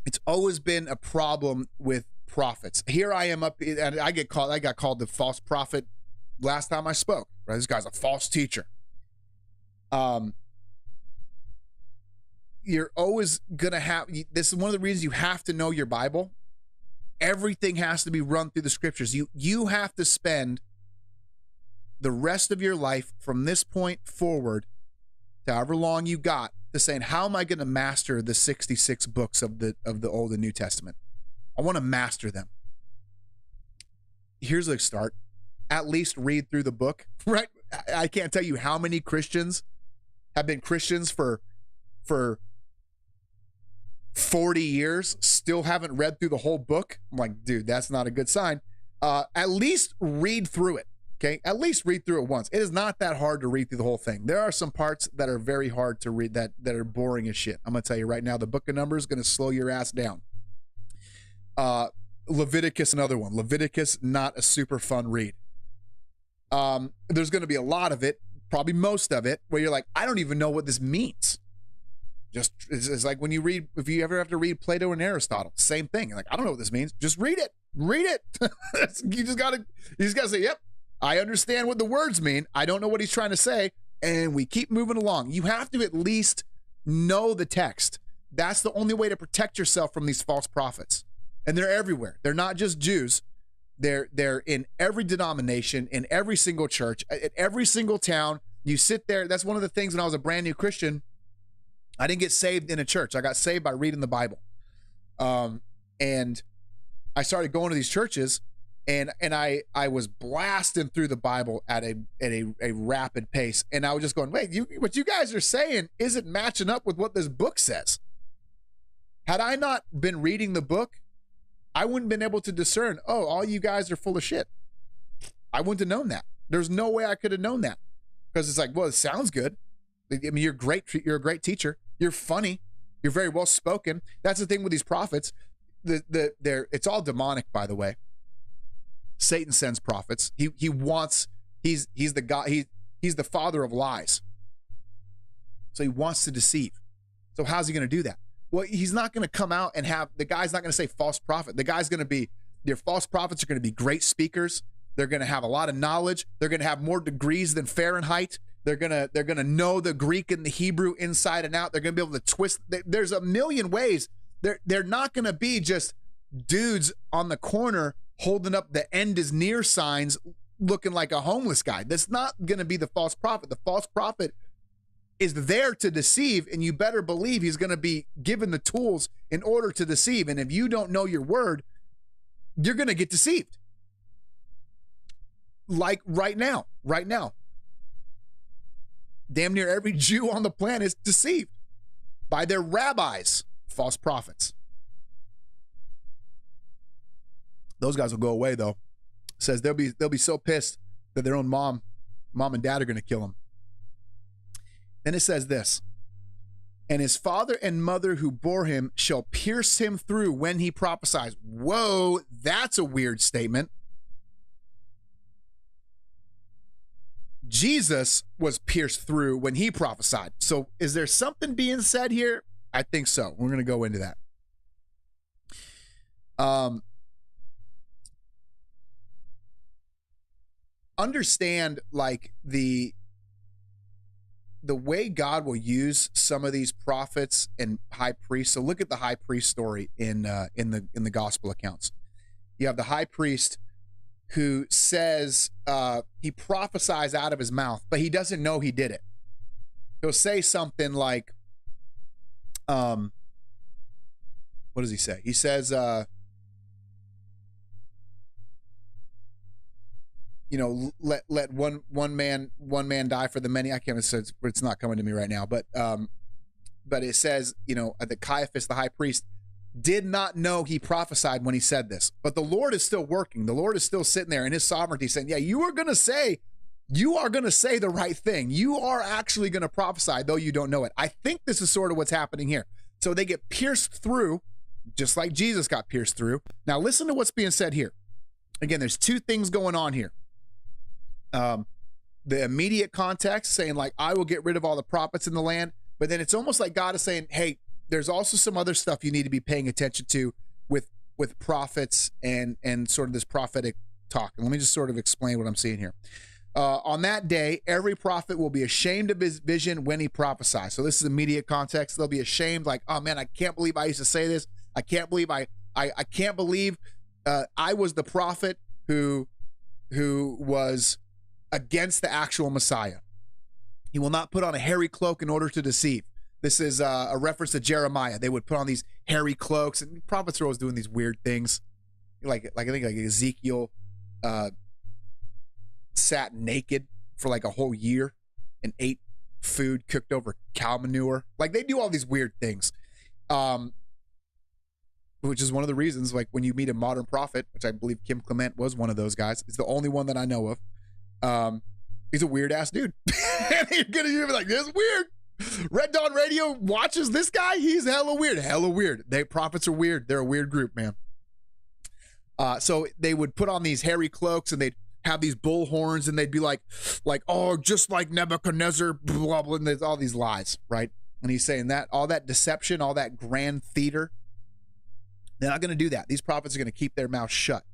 it's always been a problem with prophets. Here I am up, and I got called the false prophet last time I spoke. Right? This guy's a false teacher. You're always gonna have, this is one of the reasons you have to know your Bible. Everything has to be run through the scriptures. You have to spend the rest of your life from this point forward to however long you got to saying, how am I going to master the 66 books of the Old and New Testament? I want to master them. Here's a start. At least read through the book, right? I can't tell you how many Christians have been Christians for 40 years, still haven't read through the whole book. I'm like, dude, that's not a good sign. At least read through it. Okay, at least read through it once. It is not that hard to read through the whole thing. There are some parts that are very hard to read that are boring as shit. I'm gonna tell you right now, the book of Numbers is gonna slow your ass down. Leviticus, another one. Leviticus, not a super fun read. There's gonna be a lot of it, probably most of it, where you're like, I don't even know what this means. Just it's like when you read, if you ever have to read Plato and Aristotle, same thing. You're like, I don't know what this means. Just read it. Read it. you just gotta say, yep, I understand what the words mean. I don't know what he's trying to say. And we keep moving along. You have to at least know the text. That's the only way to protect yourself from these false prophets. And they're everywhere. They're not just Jews. They're in every denomination, in every single church, at every single town. You sit there. That's one of the things when I was a brand new Christian, I didn't get saved in a church. I got saved by reading the Bible. And I started going to these churches, and I was blasting through the Bible at a rapid pace. And I was just going, wait, what you guys are saying isn't matching up with what this book says. Had I not been reading the book, I wouldn't have been able to discern, oh, all you guys are full of shit. I wouldn't have known that. There's no way I could have known that. Because it's like, well, it sounds good. I mean, you're great. You're a great teacher. You're funny. You're very well spoken. That's the thing with these prophets. It's all demonic, by the way. Satan sends prophets. He's the guy. He's the father of lies. So he wants to deceive. So how's he going to do that? Well, he's not going to come out and the guy's not going to say false prophet. The guy's going to be, their false prophets are going to be great speakers. They're going to have a lot of knowledge. They're going to have more degrees than Fahrenheit. They're gonna know the Greek and the Hebrew inside and out. They're gonna be able to twist. There's a million ways. They're not gonna be just dudes on the corner holding up the end is near signs, looking like a homeless guy. That's not gonna be the false prophet. The false prophet is there to deceive, and you better believe he's gonna be given the tools in order to deceive. And if you don't know your word, you're gonna get deceived. Like right now. Damn near every Jew on the planet is deceived by their rabbis, false prophets. Those guys will go away though. It says they'll be so pissed that their own mom and dad are going to kill them. Then it says this, and his father and mother who bore him shall pierce him through when he prophesies. Whoa, that's a weird statement. Jesus was pierced through when he prophesied. So is there something being said here? I think so. We're going to go into that. Understand like the way God will use some of these prophets and high priests. So look at the high priest story in the gospel accounts. You have the high priest who says he prophesies out of his mouth, but he doesn't know he did it. He'll say something like, what does he say? He says, let one man die for the many. I can't. It's not coming to me right now, but it says, that Caiaphas, the high priest, did not know he prophesied when he said this, but the Lord is still working. The Lord is still sitting there in his sovereignty saying, yeah, you are going to say the right thing. You are actually going to prophesy, though you don't know it. I think this is sort of what's happening here. So they get pierced through, just like Jesus got pierced through. Now listen to what's being said here. Again, there's two things going on here. The immediate context saying like, I will get rid of all the prophets in the land. But then it's almost like God is saying, hey, there's also some other stuff you need to be paying attention to with prophets and sort of this prophetic talk. And let me just sort of explain what I'm seeing here. On that day, every prophet will be ashamed of his vision when he prophesies. So this is immediate context. They'll be ashamed, like, oh man, I can't believe I used to say this. I can't believe I can't believe I was the prophet who was against the actual Messiah. He will not put on a hairy cloak in order to deceive. This is a reference to Jeremiah. They would put on these hairy cloaks, and prophets are always doing these weird things. Like I think like Ezekiel sat naked for like a whole year and ate food cooked over cow manure. Like they do all these weird things, which is one of the reasons, like when you meet a modern prophet, which I believe Kim Clement was one of those guys. It's the only one that I know of. He's a weird ass dude. And you're gonna be like, this is weird. Red Dawn Radio watches this guy. He's hella weird. Hella weird. Prophets are weird. They're a weird group, man. So they would put on these hairy cloaks and they'd have these bull horns and they'd be like, oh, just like Nebuchadnezzar, blah, blah, and there's all these lies, right? And he's saying that all that deception, all that grand theater, they're not going to do that. These prophets are going to keep their mouth shut.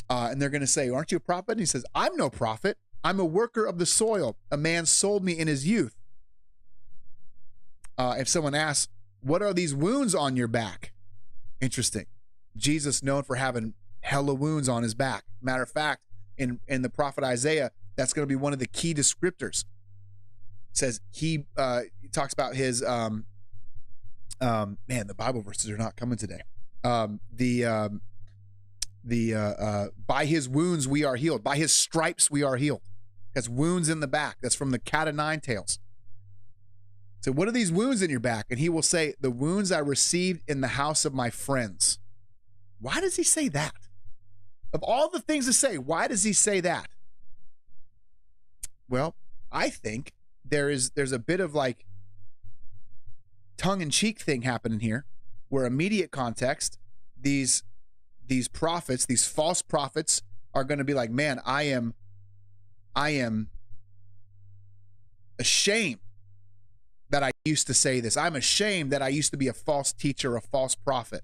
And they're going to say, aren't you a prophet? And he says, I'm no prophet. I'm a worker of the soil. A man sold me in his youth. If someone asks, what are these wounds on your back? Interesting. Jesus known for having hella wounds on his back. Matter of fact, in the prophet Isaiah, that's going to be one of the key descriptors. It says he talks about his, man, the Bible verses are not coming today. By his wounds we are healed. By his stripes we are healed. That's wounds in the back. That's from the cat of nine tails. So what are these wounds in your back? And he will say, the wounds I received in the house of my friends. Why does he say that? Of all the things to say, why does he say that? Well, I think there's a bit of like tongue-in-cheek thing happening here, where immediate context, these prophets, these false prophets are going to be like, man, I am ashamed that I used to say this. I'm ashamed that I used to be a false teacher, a false prophet.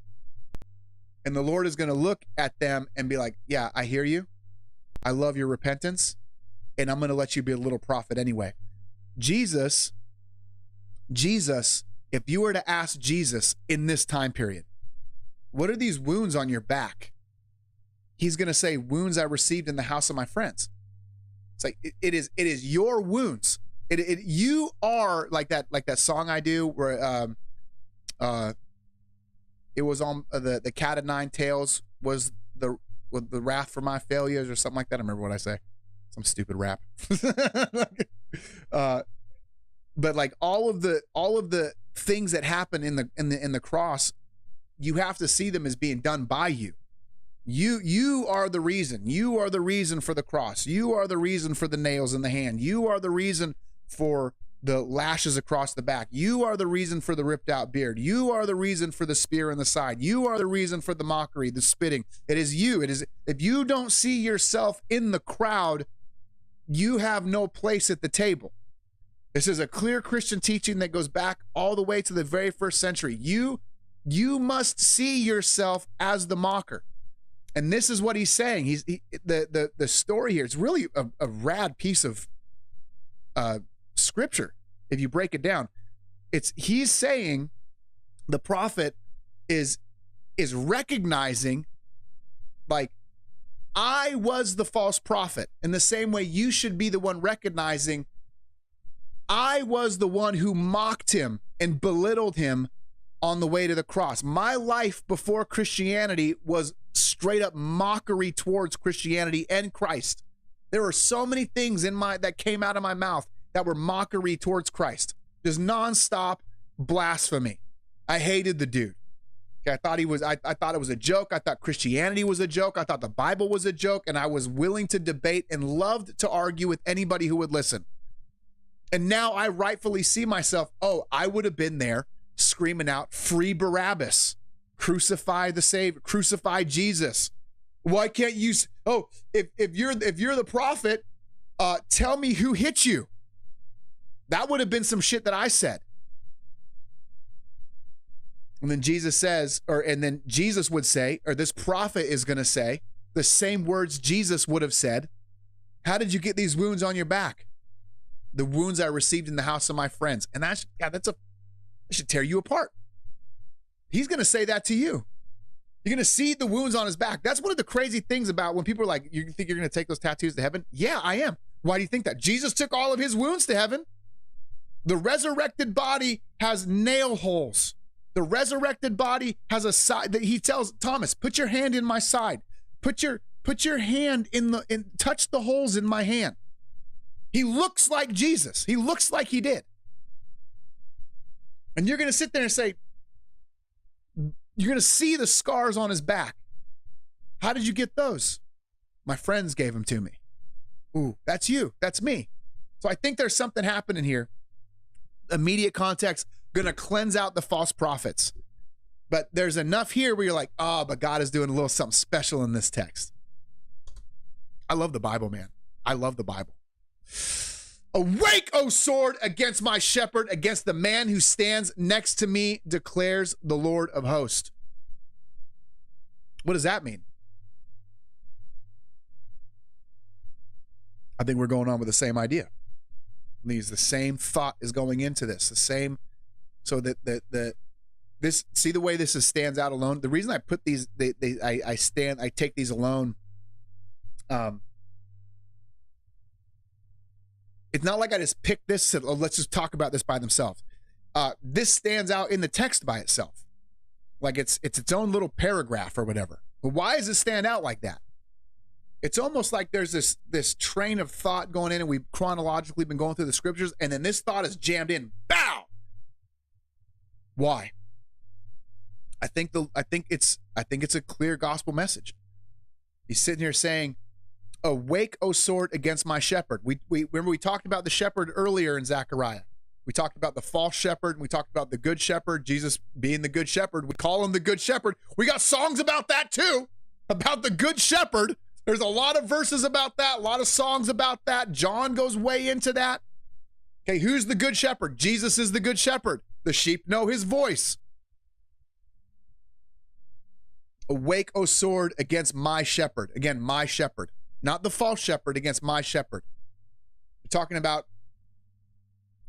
And the Lord is going to look at them and be like, yeah, I hear you. I love your repentance. And I'm going to let you be a little prophet anyway. Jesus, if you were to ask Jesus in this time period, what are these wounds on your back? He's going to say, wounds I received in the house of my friends. It's like, it is your wounds. You are like that song I do where, it was on the cat of nine tails was the wrath for my failures or something like that. I remember what I say. Some stupid rap. But like all of the things that happen in the cross, you have to see them as being done by you. You are the reason. You are the reason for the cross. You are the reason for the nails in the hand. You are the reason for the lashes across the back. You are the reason for the ripped out beard. You are the reason for the spear in the side. You are the reason for the mockery, the spitting. It is you. It is, if you don't see yourself in the crowd, you have no place at the table. This is a clear Christian teaching that goes back all the way to the very first century. You must see yourself as the mocker. And this is what he's saying. The story here, it's really a rad piece of scripture. If you break it down, he's saying the prophet is recognizing, like, I was the false prophet in the same way you should be the one recognizing I was the one who mocked him and belittled him on the way to the cross. My life before Christianity was straight up mockery towards Christianity and Christ. There were so many things that came out of my mouth that were mockery towards Christ. Just nonstop blasphemy. I hated the dude. Okay, I thought it was a joke. I thought Christianity was a joke. I thought the Bible was a joke, and I was willing to debate and loved to argue with anybody who would listen. And now I rightfully see myself, oh, I would have been there screaming out, free Barabbas, crucify the Savior, crucify Jesus. Why can't you, if you're the prophet, tell me who hit you. That would have been some shit that I said. And then Jesus says, Jesus would say, or this prophet is going to say the same words Jesus would have said. How did you get these wounds on your back? The wounds I received in the house of my friends. And that should tear you apart. He's going to say that to you. You're going to see the wounds on his back. That's one of the crazy things about when people are like, you think you're going to take those tattoos to heaven? Yeah, I am. Why do you think that? Jesus took all of his wounds to heaven. The resurrected body has nail holes. The resurrected body has a side that he tells Thomas, put your hand in my side. Put your hand touch the holes in my hand. He looks like Jesus. He looks like he did. And you're going to sit there and say, you're going to see the scars on his back. How did you get those? My friends gave them to me. Ooh, that's you. That's me. So I think there's something happening here. Immediate context, going to cleanse out the false prophets. But there's enough here where you're like, oh, but God is doing a little something special in this text. I love the Bible, man. I love the Bible. Awake, O sword, against my shepherd, against the man who stands next to me, declares the Lord of hosts. What does that mean? I think we're going on with the same idea. I think the same thought is going into this. The same, so that this, see the way this stands out alone. The reason I put these, I take these alone. It's not like I just picked this and let's just talk about this by themselves. This stands out in the text by itself. Like it's its own little paragraph or whatever. But why does it stand out like that? It's almost like there's this train of thought going in, and we've chronologically been going through the scriptures, and then this thought is jammed in. Bow! Why? I think it's a clear gospel message. He's sitting here saying, awake, O sword, against my shepherd. We remember we talked about the shepherd earlier in Zechariah. We talked about the false shepherd, and we talked about the good shepherd, Jesus being the good shepherd. We call him the good shepherd. We got songs about that too, about the good shepherd. There's a lot of verses about that, a lot of songs about that. John goes way into that. Okay, who's the good shepherd? Jesus is the good shepherd. The sheep know his voice. Awake, O sword, against my shepherd. Again, my shepherd. Not the false shepherd, against my shepherd. We're talking about,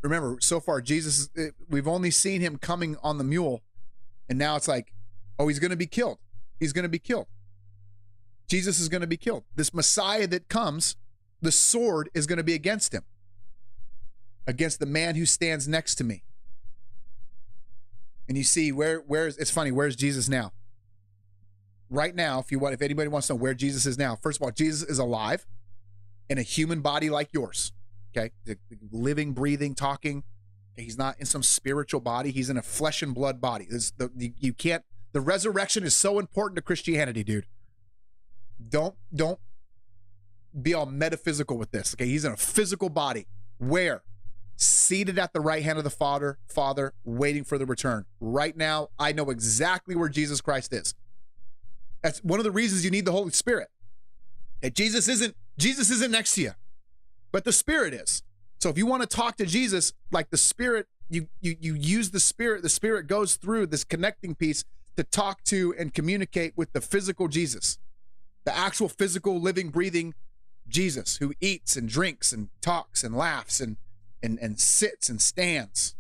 remember, so far, Jesus, we've only seen him coming on the mule, and now it's like, oh, he's going to be killed. He's going to be killed. Jesus is going to be killed. This Messiah that comes, the sword is going to be against him, against the man who stands next to me. And you see, it's funny, where's Jesus now? Right now, if anybody wants to know where Jesus is now, first of all, Jesus is alive in a human body like yours, okay? Living, breathing, talking. He's not in some spiritual body. He's in a flesh and blood body. The resurrection is so important to Christianity, dude. Don't be all metaphysical with this, okay? He's in a physical body. Where? Seated at the right hand of the Father, waiting for the return. Right now, I know exactly where Jesus Christ is. That's one of the reasons you need the Holy Spirit. And Jesus isn't next to you, but the Spirit is. So if you want to talk to Jesus, like the Spirit, you use the Spirit goes through this connecting piece to talk to and communicate with the physical Jesus, the actual physical, living, breathing Jesus who eats and drinks and talks and laughs and sits and stands.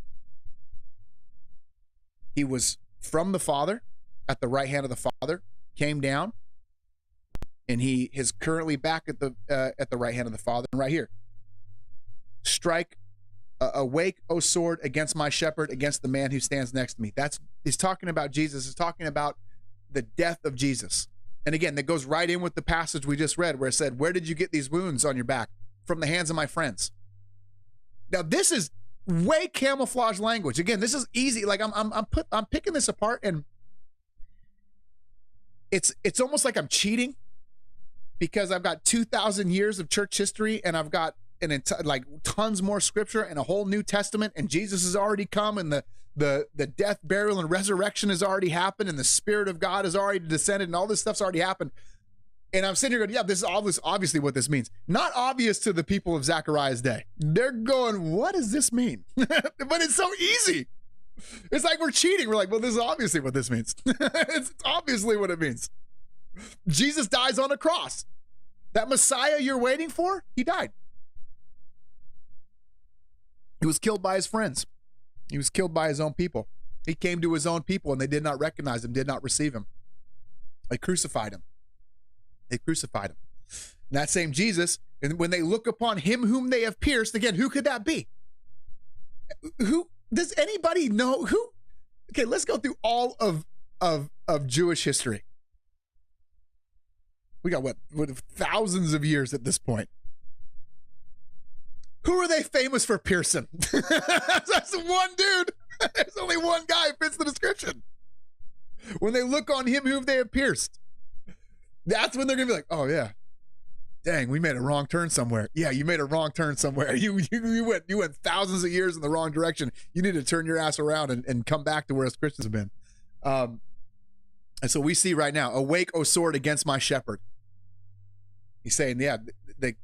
He was from the Father, at the right hand of the Father, came down, and he is currently back at the right hand of the Father. And right here, strike, awake, O sword, against my shepherd, against the man who stands next to me. He's talking about Jesus. He's talking about the death of Jesus. And again, that goes right in with the passage we just read, where it said, where did you get these wounds on your back? From the hands of my friends. Now, this is way camouflage language. Again, this is easy. Like I'm picking this apart, and it's almost like I'm cheating, because I've got 2,000 years of church history, and I've got like tons more scripture and a whole New Testament, and Jesus has already come, and the death, burial, and resurrection has already happened, and the Spirit of God has already descended, and all this stuff's already happened. And I'm sitting here going, yeah, this is obviously what this means. Not obvious to the people of Zechariah's day. They're going, what does this mean? But it's so easy. It's like we're cheating. We're like, well, this is obviously what this means. It's obviously what it means. Jesus dies on a cross. That Messiah you're waiting for, he died. He was killed by his friends. He was killed by his own people. He came to his own people, and they did not recognize him, did not receive him. They crucified him. They crucified him. And that same Jesus, and when they look upon him whom they have pierced, again, who could that be? Who does anybody know who? Okay, let's go through all of Jewish history. We got what thousands of years at this point. Who are they famous for piercing? That's one dude. There's only one guy who fits the description. When they look on him whom they have pierced, that's when they're gonna be like, oh yeah, dang, we made a wrong turn somewhere. Yeah, you made a wrong turn somewhere. You went thousands of years in the wrong direction. You need to turn your ass around and come back to where us Christians have been. And so we see right now, awake, O sword, against my shepherd. He's saying, yeah, the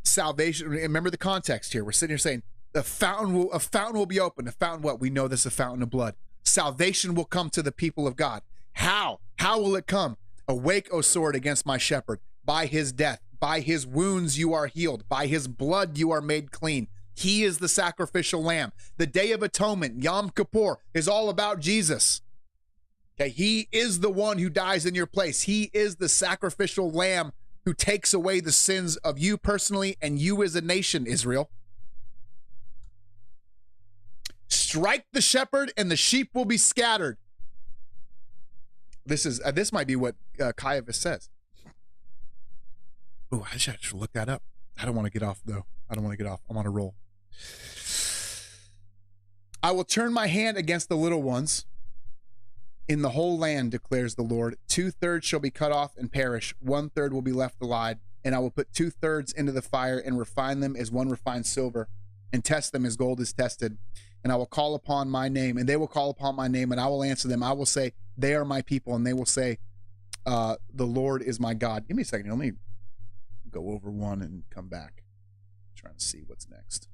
salvation, remember the context here. We're sitting here saying, a fountain will be opened. A fountain what? We know this is a fountain of blood. Salvation will come to the people of God. How? How will it come? Awake, O sword, against my shepherd. By his death, by his wounds you are healed. By his blood you are made clean. He is the sacrificial lamb. The Day of Atonement, Yom Kippur, is all about Jesus. Okay, he is the one who dies in your place. He is the sacrificial lamb who takes away the sins of you personally and you as a nation, Israel. Strike the shepherd and the sheep will be scattered. This might be what Caiaphas says. Oh, I should look that up. I don't want to get off though. I don't want to get off. I'm on a roll. I will turn my hand against the little ones in the whole land, declares the Lord. 2/3 shall be cut off and perish. 1/3 will be left alive. And I will put 2/3 into the fire and refine them as one refines silver and test them as gold is tested. And I will call upon my name and they will call upon my name and I will answer them. I will say, they are my people. And they will say, the Lord is my God. Give me a second. Let me go over one and come back. I'm trying to see what's next.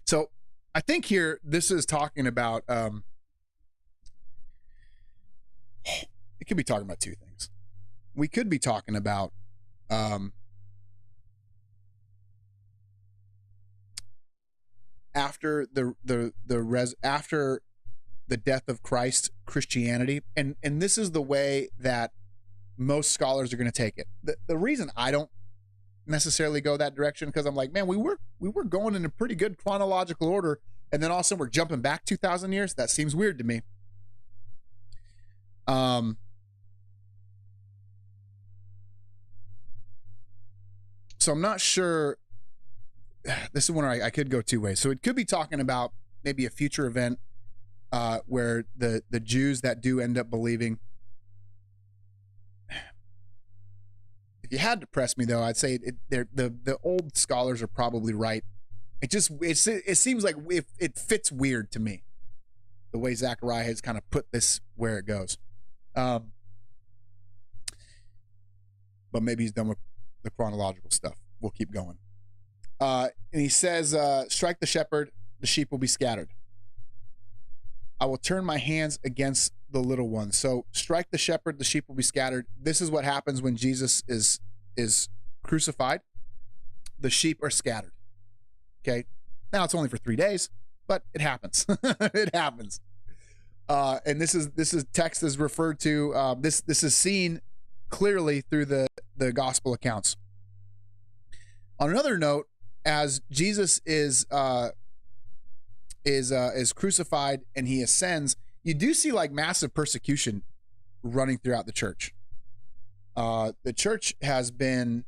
So I think here, this is talking about, it could be talking about two things. We could be talking about, after after the death of Christ, Christianity, and this is the way that most scholars are going to take it. The reason I don't necessarily go that direction, because I'm like, man, we were going in a pretty good chronological order, and then all of a sudden we're jumping back 2,000 years. That seems weird to me. So I'm not sure. This is one I could go two ways. So it could be talking about maybe a future event where the Jews that do end up believing. If you had to press me though, I'd say the old scholars are probably right. It seems like it fits weird to me, the way Zechariah has kind of put this where it goes. But maybe he's done with the chronological stuff. We'll keep going. And he says, strike the shepherd, the sheep will be scattered. I will turn my hands against the little ones. So strike the shepherd, the sheep will be scattered. This is what happens when Jesus is crucified. The sheep are scattered. Okay. Now it's only for 3 days, but it happens. It happens. And this is text is referred to, this is seen clearly through the gospel accounts. On another note, as Jesus is crucified and he ascends, you do see like massive persecution running throughout the church. The church has been,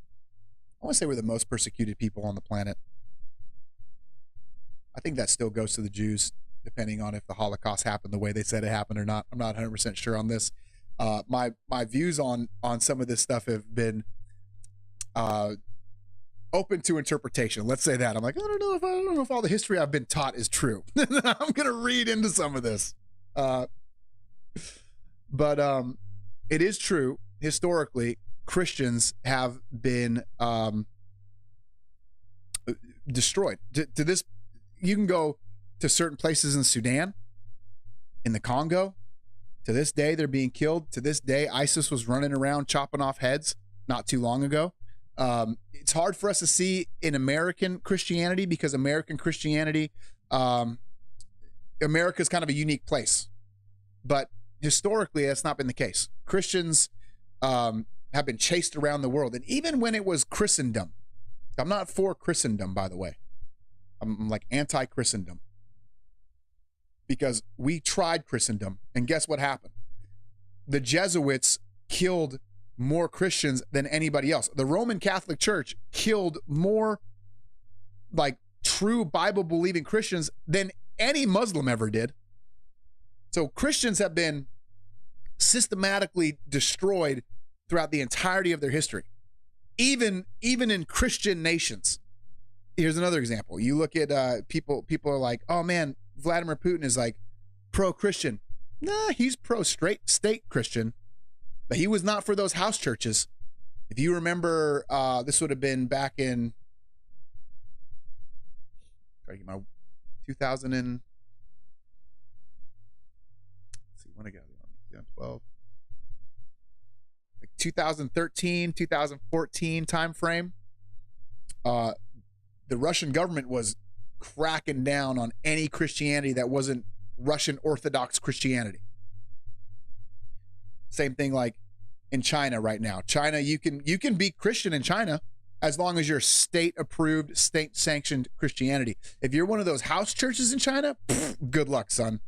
I want to say we're the most persecuted people on the planet. I think that still goes to the Jews, depending on if the Holocaust happened the way they said it happened or not. I'm not 100% sure on this. My views on some of this stuff have been open to interpretation. Let's say that. I'm like, I don't know if all the history I've been taught is true. I'm gonna read into some of this. But it is true. Historically, Christians have been destroyed. To this, you can go to certain places in Sudan, in the Congo. To this day, they're being killed. To this day, ISIS was running around chopping off heads not too long ago. It's hard for us to see in American Christianity because American Christianity, America is kind of a unique place. But historically, that's not been the case. Christians have been chased around the world. And even when it was Christendom, I'm not for Christendom, by the way. I'm like anti-Christendom. Because we tried Christendom, and guess what happened? The Jesuits killed more Christians than anybody else. The Roman Catholic Church killed more like true Bible believing Christians than any Muslim ever did. So Christians have been systematically destroyed throughout the entirety of their history, even in Christian nations. Here's another example. You look at people are like, oh man, Vladimir Putin is like pro-Christian. Nah, he's pro-straight state Christian, but he was not for those house churches. If you remember, this would have been back in 2000 and, let's see, when I got the army, 2012, like 2013, 2014 time frame. The Russian government was cracking down on any Christianity that wasn't Russian Orthodox Christianity. Same thing like in China right now. China, you can be Christian in China as long as you're state approved, state sanctioned Christianity. If you're one of those house churches in China, good luck, son.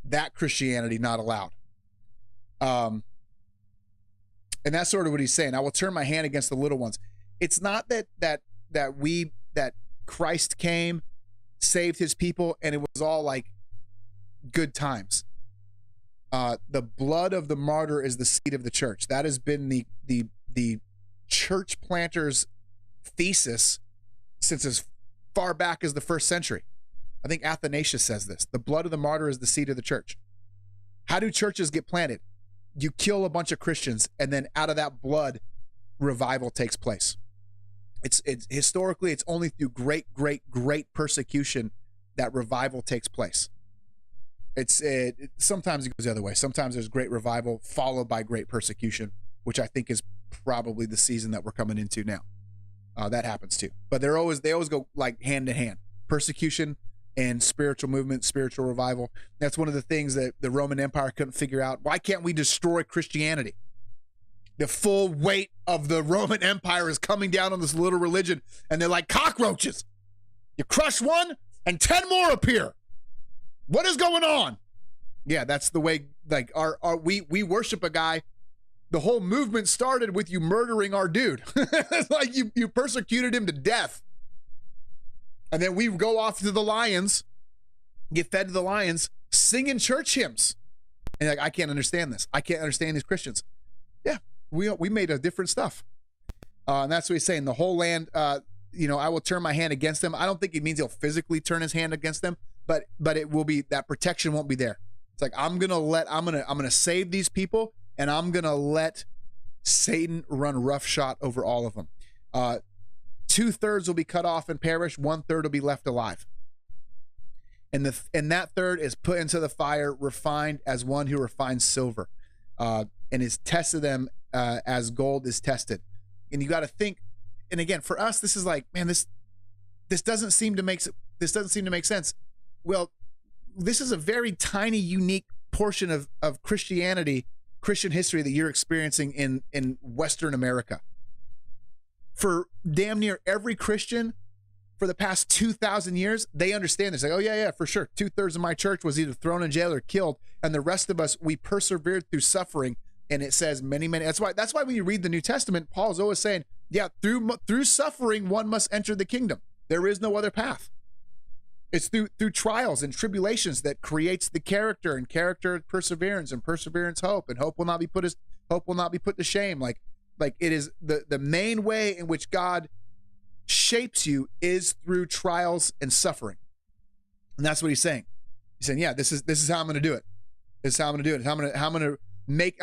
That Christianity not allowed. And that's sort of what he's saying. I will turn my hand against the little ones. It's not that Christ came, saved his people, and it was all like good times. The blood of the martyr is the seed of the church. That has been the church planters' thesis since as far back as the first century. I think Athanasius says this. The blood of the martyr is the seed of the church. How do churches get planted? You kill a bunch of Christians, and then out of that blood, revival takes place. It's historically, it's only through great persecution that revival takes place. Sometimes it goes the other way. Sometimes there's great revival followed by great persecution, which I think is probably the season that we're coming into now. That happens too. But they always go like hand in hand. Persecution and spiritual movement, spiritual revival. That's one of the things that the Roman Empire couldn't figure out. Why can't we destroy Christianity? The full weight of the Roman Empire is coming down on this little religion, and they're like cockroaches. You crush one, and 10 more appear. What is going on? Yeah, that's the way. Like we worship a guy. The whole movement started with you murdering our dude. It's like you persecuted him to death, and then we go off to the lions, get fed to the lions, singing church hymns, and like I can't understand this. I can't understand these Christians. Yeah. We made a different stuff. And that's what he's saying. The whole land, I will turn my hand against them. I don't think it means he'll physically turn his hand against them, but it will be, that protection won't be there. It's like, I'm going to save these people, and I'm going to let Satan run roughshod over all of them. 2/3 will be cut off and perish. 1/3 will be left alive. And that third is put into the fire, refined as one who refines silver, and is tested them as gold is tested. And you got to think, and again, for us, this is like, man, this doesn't seem to make sense. Well, this is a very tiny, unique portion of Christian history that you're experiencing in Western America. For damn near every Christian for the past 2,000 years, they understand this. Like, oh yeah, for sure. 2/3 of my church was either thrown in jail or killed, and the rest of us, we persevered through suffering. And it says many. That's why when you read the New Testament, Paul's always saying, yeah, through suffering, one must enter the kingdom. There is no other path. It's through trials and tribulations that creates the character, and character perseverance, and perseverance hope, and hope will not be put to shame. Like it is the main way in which God shapes you is through trials and suffering. And that's what he's saying. He's saying, yeah, this is how I'm going to do it. This is how I'm going to do it. I'm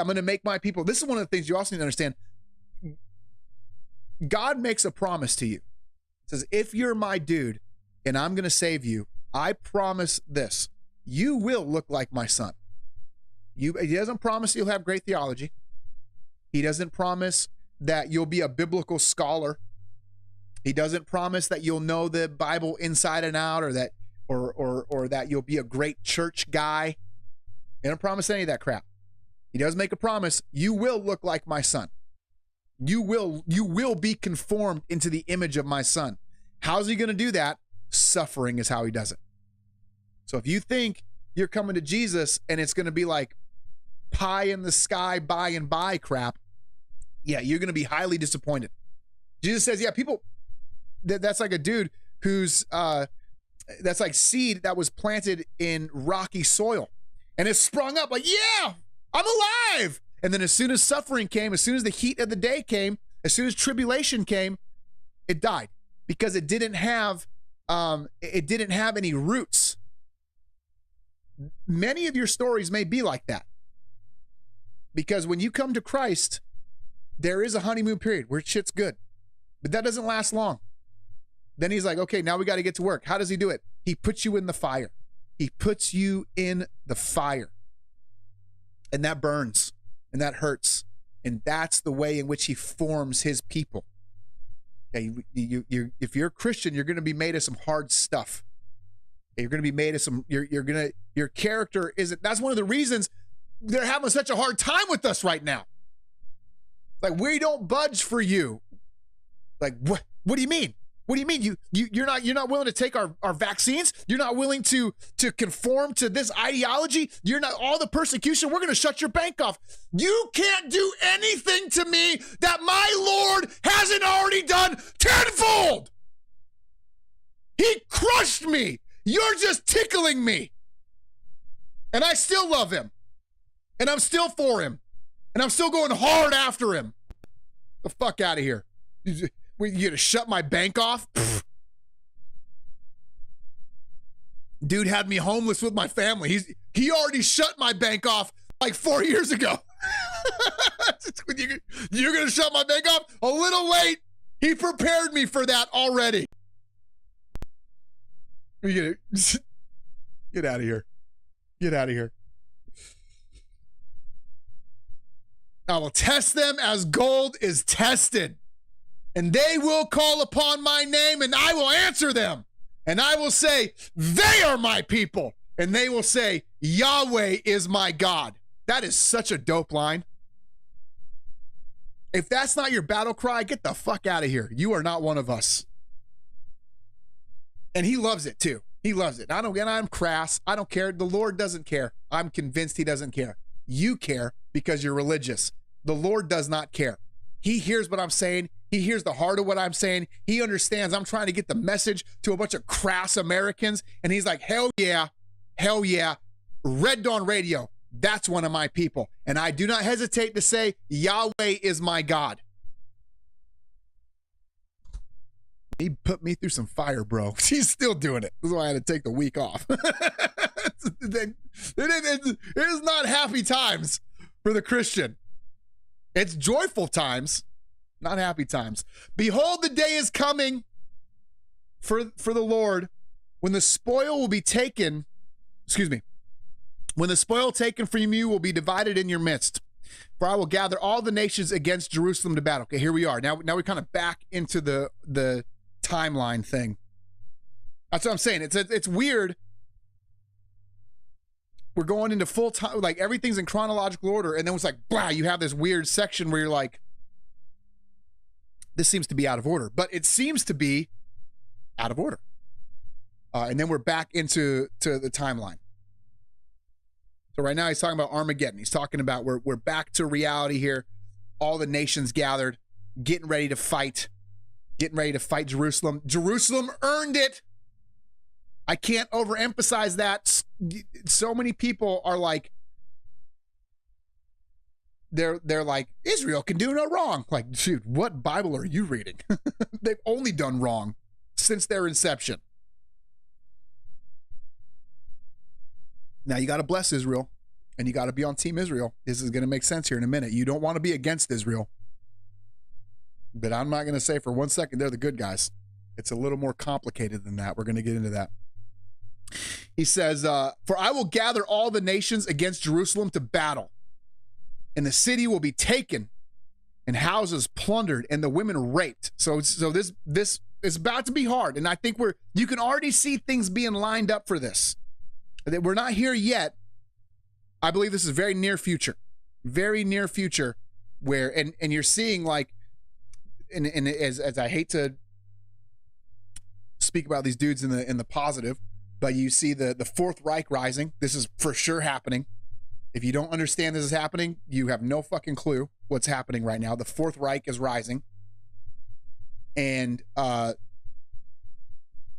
going to make my people. This is one of the things you also need to understand. God makes a promise to you. It says, if you're my dude and I'm going to save you, I promise this. You will look like my son. He doesn't promise you'll have great theology. He doesn't promise that you'll be a biblical scholar. He doesn't promise that you'll know the Bible inside and out, or that you'll be a great church guy. He doesn't promise any of that crap. He does make a promise. You will look like my son. You will be conformed into the image of my son. How's he going to do that? Suffering is how he does it. So if you think you're coming to Jesus and it's going to be like pie in the sky, by and by crap, yeah, you're going to be highly disappointed. Jesus says, yeah, people, that's like a dude who's, that's like seed that was planted in rocky soil. And it sprung up like, yeah, I'm alive. And then as soon as suffering came, as soon as the heat of the day came, as soon as tribulation came, it died because it didn't have any roots. Many of your stories may be like that. Because when you come to Christ, there is a honeymoon period where shit's good. But that doesn't last long. Then he's like, okay, now we got to get to work. How does he do it? He puts you in the fire. He puts you in the fire. And that burns. And that hurts. And that's the way in which he forms his people. Okay, if you're a Christian, you're going to be made of some hard stuff. You're going to be made of some, your character isn't, that's one of the reasons they're having such a hard time with us right now. Like, we don't budge for you. Like, what do you mean? What do you mean? You're not willing to take our vaccines? You're not willing to conform to this ideology? You're not, all the persecution, we're going to shut your bank off. You can't do anything to me that my Lord hasn't already done tenfold. He crushed me. You're just tickling me. And I still love him. And I'm still for him. And I'm still going hard after him. The fuck out of here. You gonna shut my bank off? Pfft. Dude had me homeless with my family. He already shut my bank off like 4 years ago. You're gonna shut my bank off? A little late. He prepared me for that already. Get out of here. Get out of here. I will test them as gold is tested. And they will call upon my name, and I will answer them. And I will say, they are my people. And they will say, Yahweh is my God. That is such a dope line. If that's not your battle cry, get the fuck out of here. You are not one of us. And he loves it too. He loves it. I'm crass. I don't care. The Lord doesn't care. I'm convinced he doesn't care. You care because you're religious. The Lord does not care. He hears what I'm saying. He hears the heart of what I'm saying. He understands I'm trying to get the message to a bunch of crass Americans. And he's like, hell yeah, hell yeah. Red Dawn Radio, that's one of my people. And I do not hesitate to say, Yahweh is my God. He put me through some fire, bro. He's still doing it. This is why I had to take the week off. It is not happy times for the Christian. It's joyful times, not happy times. Behold, the day is coming for the Lord when the spoil will be taken, when the spoil taken from you will be divided in your midst. For I will gather all the nations against Jerusalem to battle. Okay, here we are. Now we're kind of back into the timeline thing. That's what I'm saying. It's weird. We're going into full time, like everything's in chronological order, and then it's like, blah, you have this weird section where you're like, this seems to be out of order, but it seems to be out of order. And then we're back into the timeline. So right now he's talking about Armageddon. He's talking about we're back to reality here. All the nations gathered, getting ready to fight Jerusalem. Jerusalem earned it. I can't overemphasize that. So many people are like, they're like, Israel can do no wrong. Like, dude, what Bible are you reading? They've only done wrong since their inception. Now you got to bless Israel, and you got to be on Team Israel. This is going to make sense here in a minute. You don't want to be against Israel, but I'm not going to say for 1 second they're the good guys. It's a little more complicated than that. We're going to get into that. He says, for I will gather all the nations against Jerusalem to battle, and the city will be taken and houses plundered and the women raped. So this is about to be hard. And I think you can already see things being lined up for this. We're not here yet. I believe this is very near future where, and you're seeing like, and as I hate to speak about these dudes in the positive, but you see the Fourth Reich rising. This is for sure happening. If you don't understand this is happening, you have no fucking clue what's happening right now. The Fourth Reich is rising. And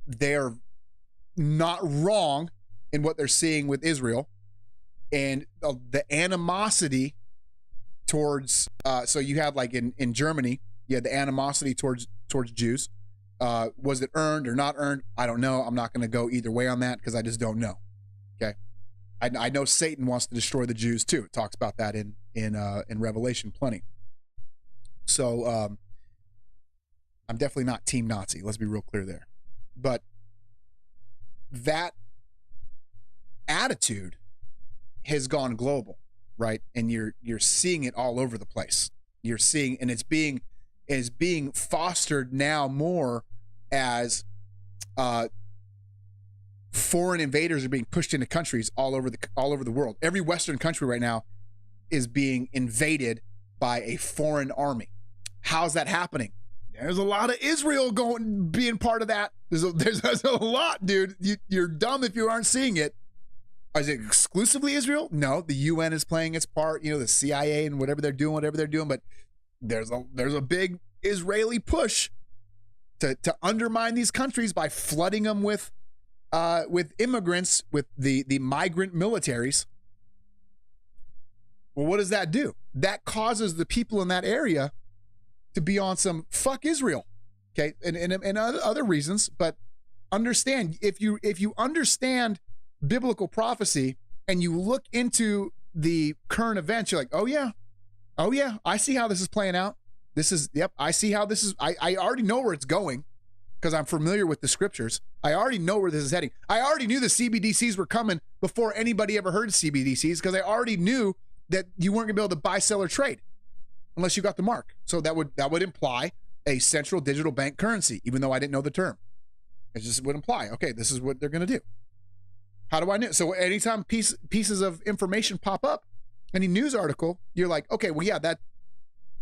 they're not wrong in what they're seeing with Israel. And the animosity towards, so you had like in Germany, you had the animosity towards Jews. Was it earned or not earned? I don't know. I'm not going to go either way on that because I just don't know. Okay. I know Satan wants to destroy the Jews too. It talks about that in Revelation plenty. So I'm definitely not team Nazi. Let's be real clear there. But that attitude has gone global, right? And you're seeing it all over the place. You're seeing, and it's being fostered now more as foreign invaders are being pushed into countries all over the world. Every Western country right now is being invaded by a foreign army. How's that happening? There's a lot of Israel being part of that. There's a lot, dude. You're dumb if you aren't seeing it. Is it exclusively Israel? No, the UN is playing its part. The CIA and whatever they're doing. But there's a big Israeli push to undermine these countries by flooding them with immigrants, with the migrant militaries. Well, what does that do? That causes the people in that area to be on some fuck Israel, okay, and other reasons. But understand, if you understand biblical prophecy and you look into the current events, you're like, oh yeah, I see how this is playing out. I see how this is. I already know where it's going because I'm familiar with the scriptures. I already know where this is heading. I already knew the CBDCs were coming before anybody ever heard of CBDCs because I already knew that you weren't gonna be able to buy, sell, or trade unless you got the mark. So that would imply a central digital bank currency, even though I didn't know the term. It just would imply, okay, this is what they're gonna do. How do I know? So anytime pieces of information pop up, any news article, you're like, okay, well, yeah,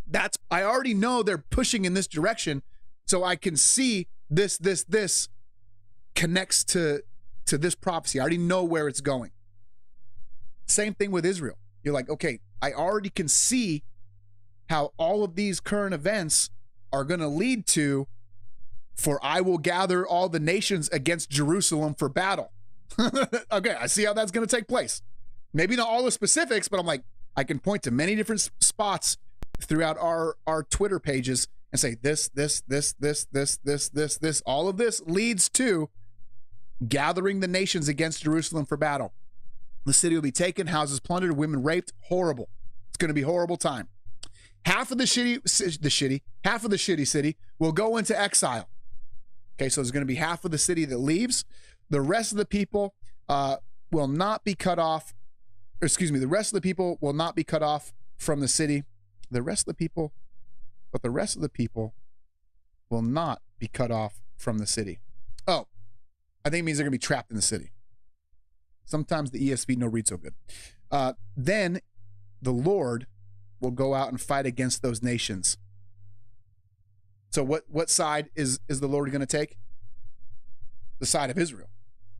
that's I already know they're pushing in this direction, so I can see this connects to this prophecy. I already know where it's going. Same thing with Israel. You're like, okay, I already can see how all of these current events are going to lead to, for I will gather all the nations against Jerusalem for battle. Okay, I see how that's going to take place. Maybe not all the specifics, but I'm like, I can point to many different spots throughout our Twitter pages and say this. All of this leads to gathering the nations against Jerusalem for battle. The city will be taken, houses plundered, women raped. Horrible. It's going to be a horrible time. Half of the shitty city will go into exile. Okay, so there's going to be half of the city that leaves. The rest of the people will not be cut off. The rest of the people will not be cut off from the city. The rest of the people will not be cut off from the city. Oh, I think it means they're going to be trapped in the city. Sometimes the ESV don't read so good. Then the Lord will go out and fight against those nations. So what side is the Lord going to take? The side of Israel,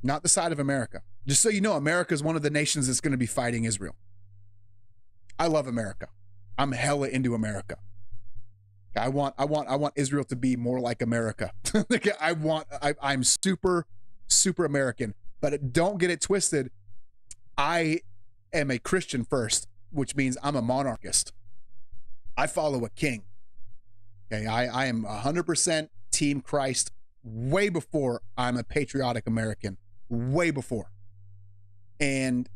not the side of America. Just so you know, America is one of the nations that's going to be fighting Israel. I love America. I'm hella into America. I want Israel to be more like America. I'm super American, but don't get it twisted. I am a Christian first, which means I'm a monarchist. I follow a king. Okay, I am 100% team Christ way before I'm a patriotic American, way before. And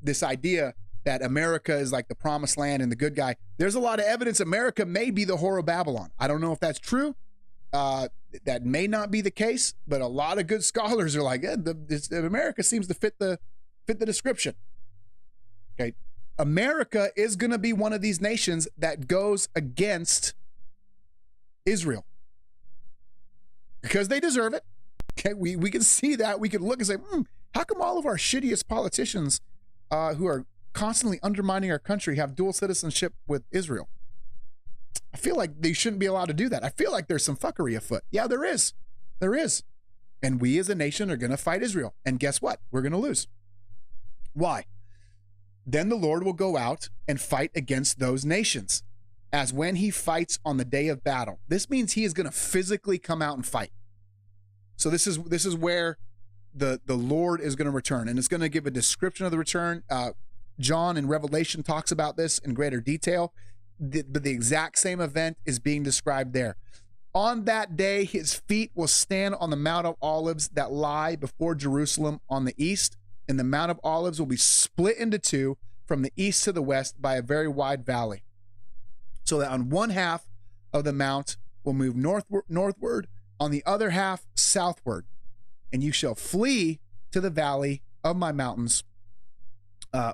this idea that America is like the promised land and the good guy, there's a lot of evidence America may be the whore of Babylon. I don't know if that's true. That may not be the case, but a lot of good scholars are like, America seems to fit the description. Okay, America is going to be one of these nations that goes against Israel because they deserve it. Okay, we can see that. We can look and say, how come all of our shittiest politicians who are constantly undermining our country have dual citizenship with Israel? I feel like they shouldn't be allowed to do that. I feel like there's some fuckery afoot. Yeah, there is. And we as a nation are going to fight Israel. And guess what? We're going to lose. Why? Then the Lord will go out and fight against those nations as when he fights on the day of battle. This means he is going to physically come out and fight. So this is where the Lord is going to return, and it's going to give a description of the return. John in Revelation talks about this in greater detail. But the exact same event is being described there. On that day, his feet will stand on the Mount of Olives that lie before Jerusalem on the east, and the Mount of Olives will be split into two from the east to the west by a very wide valley. So that on one half of the mount will move northward, on the other half southward. And you shall flee to the valley of my mountains,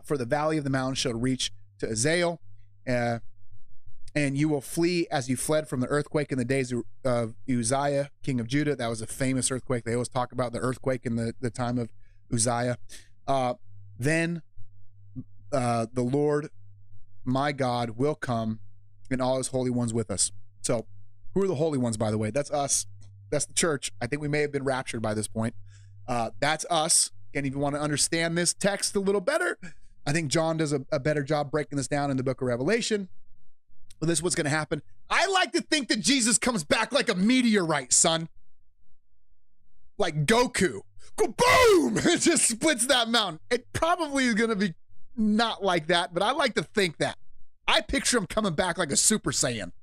for the valley of the mountains shall reach to Azael, and you will flee as you fled from the earthquake in the days of Uzziah, king of Judah. That was a famous earthquake. They always talk about the earthquake in the time of Uzziah. Then the Lord, my God, will come and all his holy ones with us. So who are the holy ones, by the way? That's us. That's the church. I think we may have been raptured by this point. That's us. And if you want to understand this text a little better, I think John does a better job breaking this down in the book of Revelation. Well, this is what's going to happen. I like to think that Jesus comes back like a meteorite, son. Like Goku. Go boom! It just splits that mountain. It probably is going to be not like that, but I like to think that. I picture him coming back like a Super Saiyan.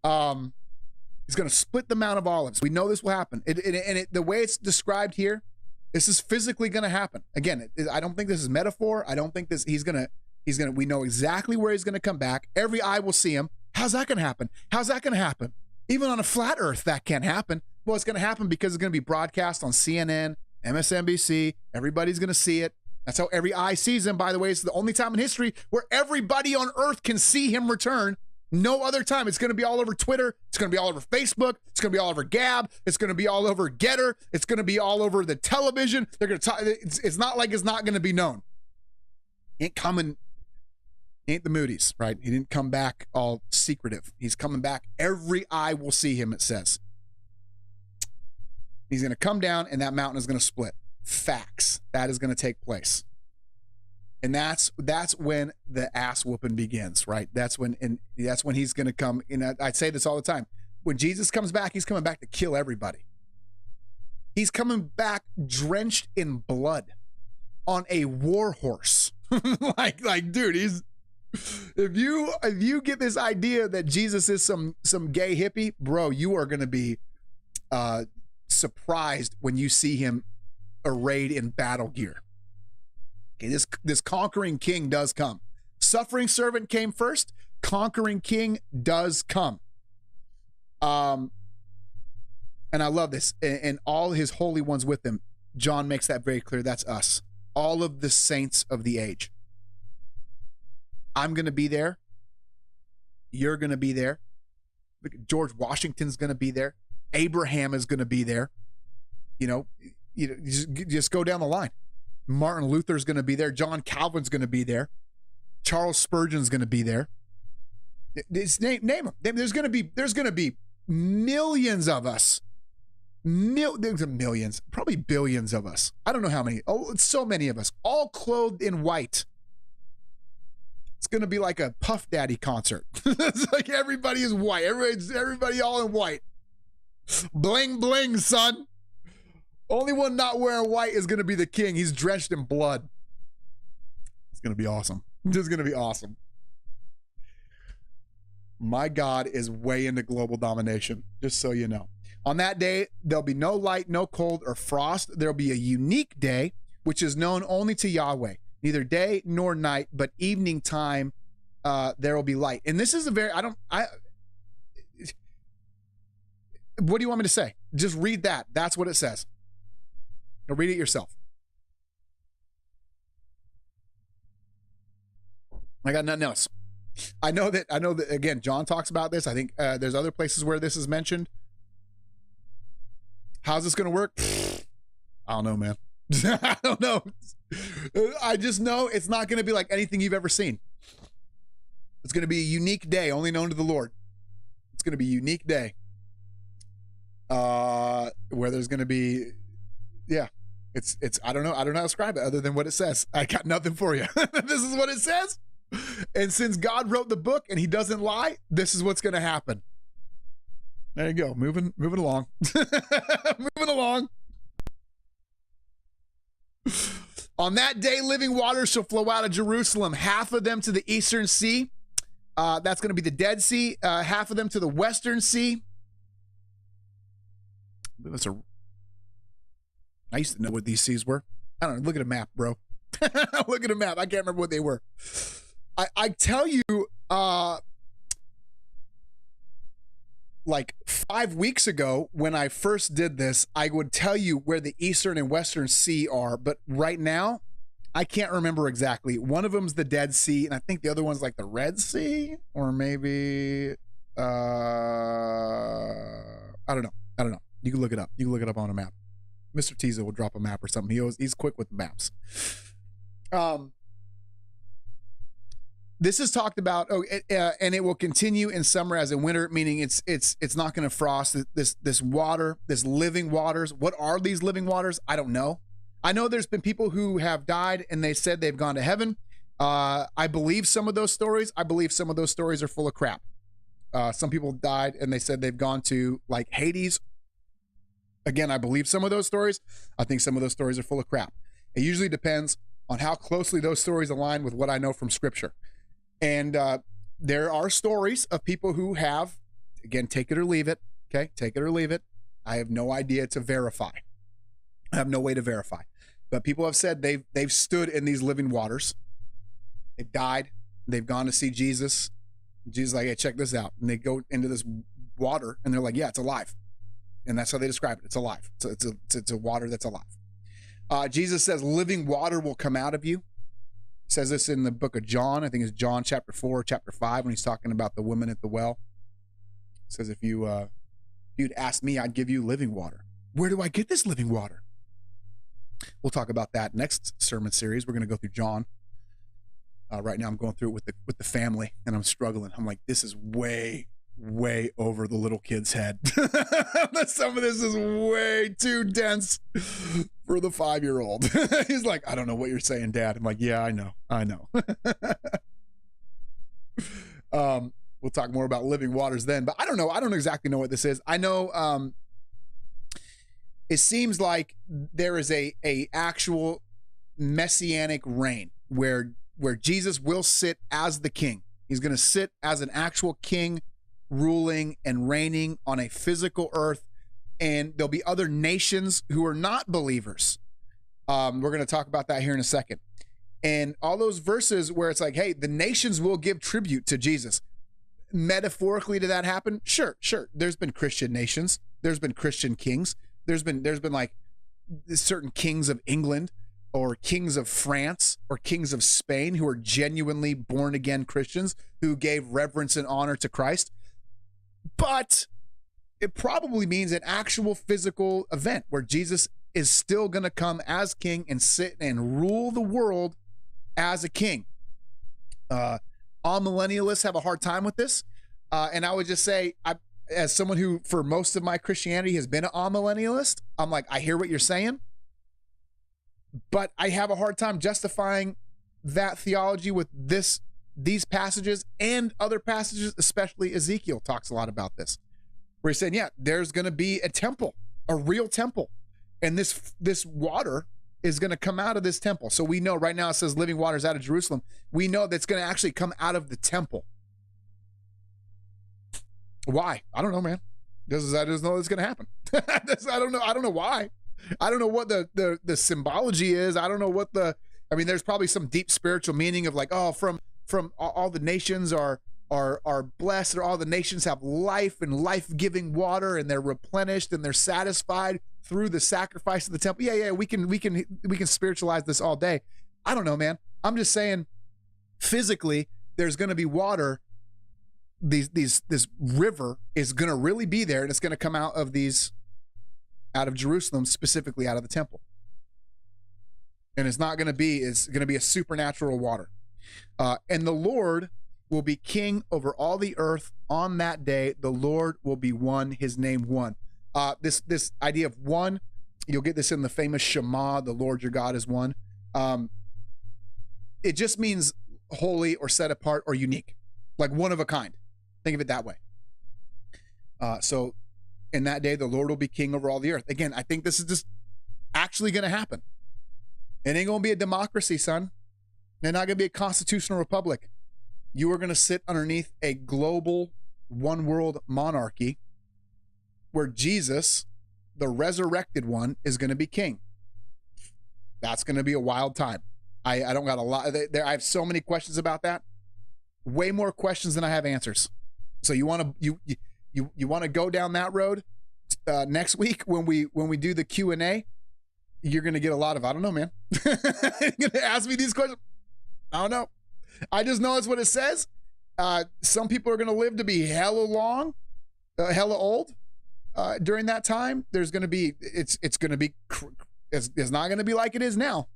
He's going to split the Mount of Olives. We know this will happen. The way it's described here, this is physically going to happen. Again, I don't think this is metaphor. I don't think this, we know exactly where he's going to come back. Every eye will see him. How's that going to happen? How's that going to happen? Even on a flat earth, that can't happen. Well, it's going to happen because it's going to be broadcast on CNN, MSNBC. Everybody's going to see it. That's how every eye sees him. By the way, it's the only time in history where everybody on earth can see him return. No other time. It's going to be all over Twitter. It's going to be all over Facebook. It's going to be all over Gab. It's going to be all over Getter. It's going to be all over the television. They're going to talk. It's not like it's not going to be known. Ain't coming. Ain't the Moody's, right? He didn't come back all secretive. He's coming back. Every eye will see him, it says. He's going to come down and that mountain is going to split. Facts. That is going to take place. And that's when the ass whooping begins, right? That's when he's going to come. And I say this all the time. When Jesus comes back, he's coming back to kill everybody. He's coming back drenched in blood on a war horse. like, dude, if you get this idea that Jesus is some gay hippie, bro, you are going to be surprised when you see him arrayed in battle gear. Okay, this conquering king does come. Suffering servant came first. Conquering king does come. And I love this. And all his holy ones with him. John makes that very clear. That's us. All of the saints of the age. I'm going to be there. You're going to be there. George Washington's going to be there. Abraham is going to be there. Just go down the line. Martin Luther's going to be there. John Calvin's going to be there. Charles Spurgeon's going to be there. Name them. There's going to be millions of us. There's millions, probably billions of us. I don't know how many. Oh, it's so many of us, all clothed in white. It's going to be like a Puff Daddy concert. It's like everybody is white. Everybody all in white. Bling, bling, son. Only one not wearing white is going to be the king. He's drenched in blood. It's going to be awesome. It's going to be awesome. My God is way into global domination, just so you know. On that day, there'll be no light, no cold or frost. There'll be a unique day, which is known only to Yahweh. Neither day nor night, but evening time, there will be light. And this is a very, what do you want me to say? Just read that. That's what it says. Now read it yourself. I got nothing else. I know that again, John talks about this. I think there's other places where this is mentioned. How's this going to work? I don't know, man. I don't know. I just know it's not going to be like anything you've ever seen. It's going to be a unique day only known to the Lord. It's going to be a unique day. Where there's going to be, yeah, it's, I don't know how to describe it other than what it says. I got nothing for you. This is what it says. And since God wrote the book and he doesn't lie, this is what's going to happen. There you go. Moving along. Moving along. On that day, living waters shall flow out of Jerusalem, half of them to the eastern sea. That's going to be the Dead Sea. Half of them to the western sea. I used to know what these seas were. I don't know. Look at a map, bro. Look at a map. I can't remember what they were. I tell you, like 5 weeks ago, when I first did this, I would tell you where the eastern and western sea are. But right now, I can't remember exactly. One of them's the Dead Sea, and I think the other one's like the Red Sea, or maybe, I don't know. You can look it up. You can look it up on a map. Mr. Tiza will drop a map or something. He's quick with maps. This is talked about, and it will continue in summer as in winter, meaning it's not going to frost. This water, this living waters. What are these living waters? I don't know. I know there's been people who have died and they said they've gone to heaven. I believe some of those stories. I believe some of those stories are full of crap. Some people died and they said they've gone to like Hades. Again, I believe some of those stories. I think some of those stories are full of crap. It usually depends on how closely those stories align with what I know from scripture. And there are stories of people who have, again, take it or leave it. Okay, take it or leave it. I have no idea to verify. I have no way to verify. But people have said they've stood in these living waters. They've died. They've gone to see Jesus. Jesus is like, hey, check this out. And they go into this water and they're like, yeah, it's alive. And that's how they describe it. It's alive. So it's a water that's alive. Jesus says living water will come out of you. He says this in the book of John. I think it's John chapter 4, chapter 5, when he's talking about the woman at the well. He says, if you'd ask me, I'd give you living water. Where do I get this living water? We'll talk about that next sermon series. We're going to go through John. Right now I'm going through it with the family and I'm struggling. I'm like, this is way over the little kid's head. Some of this is way too dense for the 5-year-old. He's like, I don't know what you're saying, Dad. I'm like, yeah, I know. We'll talk more about living waters then, but I don't know exactly know what this is. I know it seems like there is a actual messianic reign where Jesus will sit as the king. He's going to sit as an actual king, ruling and reigning on a physical earth, and there'll be other nations who are not believers. We're going to talk about that here in a second. And all those verses where it's like, hey, the nations will give tribute to Jesus. Metaphorically, did that happen? Sure. There's been Christian nations. There's been Christian kings. There's been like certain kings of England or kings of France or kings of Spain who are genuinely born again Christians who gave reverence and honor to Christ. But it probably means an actual physical event where Jesus is still going to come as king and sit and rule the world as a king. All millennialists have a hard time with this. And I would just say, as someone who for most of my Christianity has been an amillennialist, I'm like, I hear what you're saying, but I have a hard time justifying that theology with these passages and other passages, especially Ezekiel talks a lot about this, where he's saying, yeah, there's going to be a temple, a real temple. And this water is going to come out of this temple. So we know right now it says living waters out of Jerusalem. We know that's going to actually come out of the temple. Why? I don't know, man. I just know it's going to happen. I don't know. I don't know why. I don't know what the symbology is. I don't know what there's probably some deep spiritual meaning of like, oh, from all the nations are blessed, or all the nations have life and life-giving water, and they're replenished and they're satisfied through the sacrifice of the temple. Yeah, we can spiritualize this all day. I don't know, man. I'm just saying, physically, there's going to be water. This river is going to really be there, and it's going to come out of Jerusalem, specifically out of the temple. And it's going to be a supernatural water. And the Lord will be king over all the earth on that day. The Lord will be one, his name one. This idea of one, you'll get this in the famous Shema, the Lord your God is one. It just means holy or set apart or unique, like one of a kind. Think of it that way. So in that day, the Lord will be king over all the earth. Again, I think this is just actually going to happen. It ain't going to be a democracy, son. They're not going to be a constitutional republic. You are going to sit underneath a global one world monarchy where Jesus, the resurrected one, is going to be king. That's going to be a wild time. I don't got a lot there. I have so many questions about that. Way more questions than I have answers. So you want to you want to go down that road next week when we do the Q&A? You're going to get a lot of, I don't know, man. You're going to ask me these questions. I don't know. I just know it's what it says. Some people are going to live to be hella long, hella old during that time. There's going to be, it's going to be, it's not going to be like it is now.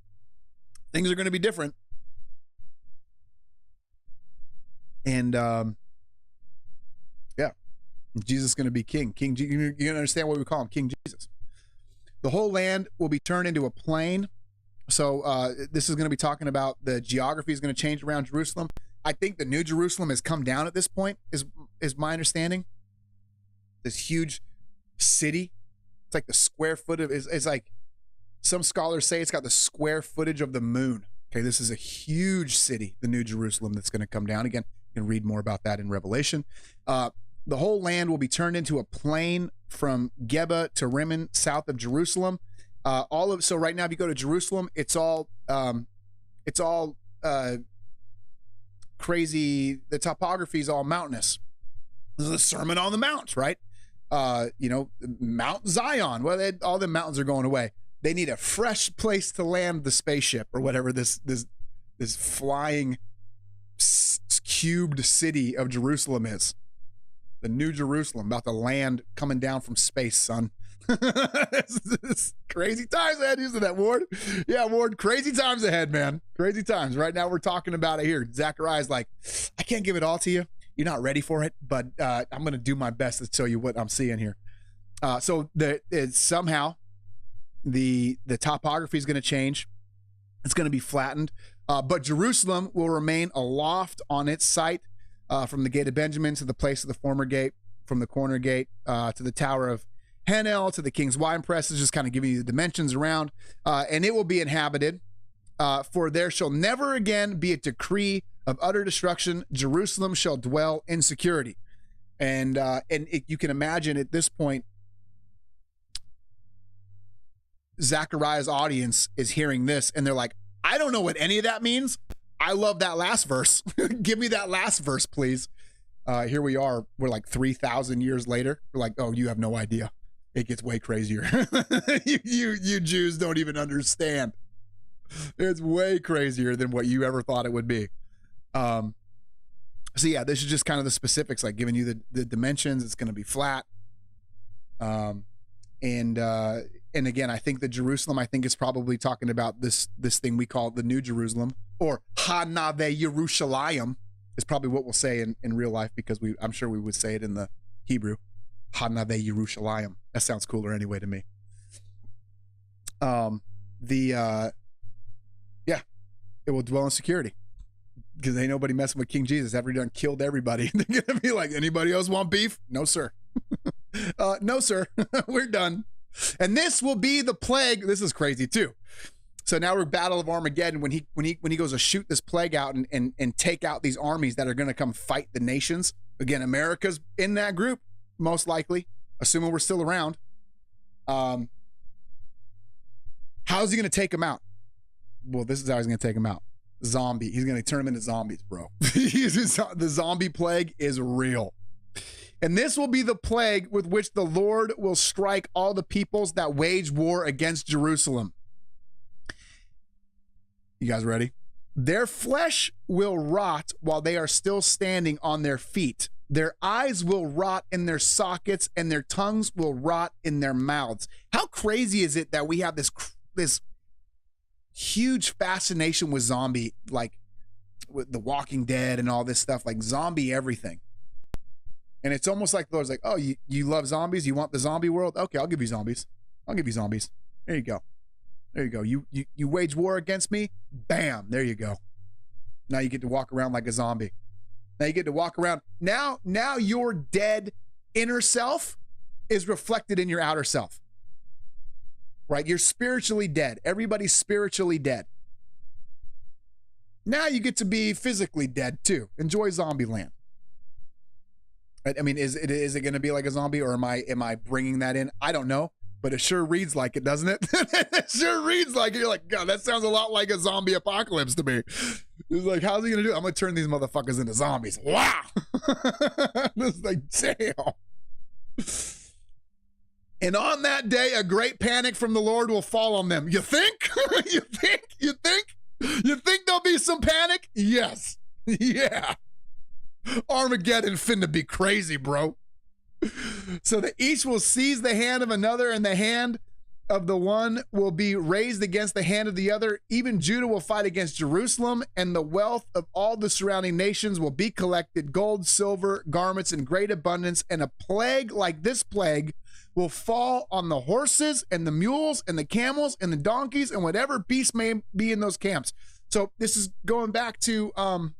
Things are going to be different. And yeah, Jesus is going to be king. You can understand why we call him King Jesus. The whole land will be turned into a plain. So this is going to be talking about the geography is going to change around Jerusalem. I think the New Jerusalem has come down at this point, is my understanding. This huge city. It's like the square foot of, it's like, some scholars say it's got the square footage of the moon. Okay, this is a huge city, the New Jerusalem, that's going to come down. Again, you can read more about that in Revelation. The whole land will be turned into a plain from Geba to Rimmon, south of Jerusalem. So right now, if you go to Jerusalem, it's all crazy. The topography is all mountainous. This is a Sermon on the Mount, right? Mount Zion. Well, all the mountains are going away. They need a fresh place to land the spaceship or whatever this flying cubed city of Jerusalem is. The New Jerusalem, about to land, coming down from space, son. It's crazy times ahead. Using that, Ward. Yeah, Ward, crazy times ahead, man. Crazy times. Right now, we're talking about it here. Zechariah's like, I can't give it all to you. You're not ready for it, but I'm going to do my best to show you what I'm seeing here. Somehow, the topography is going to change. It's going to be flattened, but Jerusalem will remain aloft on its site, from the gate of Benjamin to the place of the former gate, from the corner gate to the tower of Hanel to the king's wine press. Is just kind of giving you the dimensions around, and it will be inhabited, for there shall never again be a decree of utter destruction. Jerusalem shall dwell in security. And you can imagine at this point, Zechariah's audience is hearing this and they're like, I don't know what any of that means. I love that last verse. Give me that last verse, please. Here we are. We're like 3,000 years later. We're like, oh, you have no idea. It gets way crazier. you Jews don't even understand. It's way crazier than what you ever thought it would be. So yeah, this is just kind of the specifics, like giving you the dimensions. It's going to be flat. And again, I think the Jerusalem, I think is probably talking about this thing we call the New Jerusalem, or Hanave Yerushalayim is probably what we'll say in real life, because I'm sure we would say it in the Hebrew. Hanave Yerushalayim. That sounds cooler anyway to me. It will dwell in security, because ain't nobody messing with King Jesus. After he done killed everybody, they're gonna be like, anybody else want beef? No, sir. No, sir. We're done. And this will be the plague. This is crazy too. So now we're Battle of Armageddon, when he goes to shoot this plague out and take out these armies that are going to come fight the nations. Again, America's in that group, most likely, assuming we're still around. How's he going to take them out? Well, this is how he's going to take them out. Zombie. He's going to turn them into zombies, bro. The zombie plague is real. And this will be the plague with which the Lord will strike all the peoples that wage war against Jerusalem. You guys ready? Their flesh will rot while they are still standing on their feet. Their eyes will rot in their sockets, and their tongues will rot in their mouths. How crazy is it that we have this huge fascination with zombie, like with The Walking Dead and all this stuff, like zombie everything. And it's almost like the Lord's like, oh, you love zombies? You want the zombie world? Okay, I'll give you zombies. I'll give you zombies. There you go. There you go. You wage war against me? Bam. There you go. Now you get to walk around like a zombie. Now you get to walk around. Now your dead inner self is reflected in your outer self. right? You're spiritually dead. Everybody's spiritually dead. Now you get to be physically dead too. Enjoy Zombieland. I mean, is it going to be like a zombie, or am I bringing that in? I don't know, but it sure reads like it, doesn't it? It sure reads like it. You're like, God, that sounds a lot like a zombie apocalypse to me. It's like, how's he going to do it? I'm going to turn these motherfuckers into zombies. Wow. It's like, damn. And on that day, a great panic from the Lord will fall on them. You think? You think there'll be some panic? Yes. Yeah. Armageddon finna be crazy, bro. So that each will seize the hand of another, and the hand of the one will be raised against the hand of the other. Even Judah will fight against Jerusalem, and the wealth of all the surrounding nations will be collected, gold, silver, garments in great abundance, and a plague like this plague will fall on the horses and the mules and the camels and the donkeys and whatever beast may be in those camps. So this is going back to when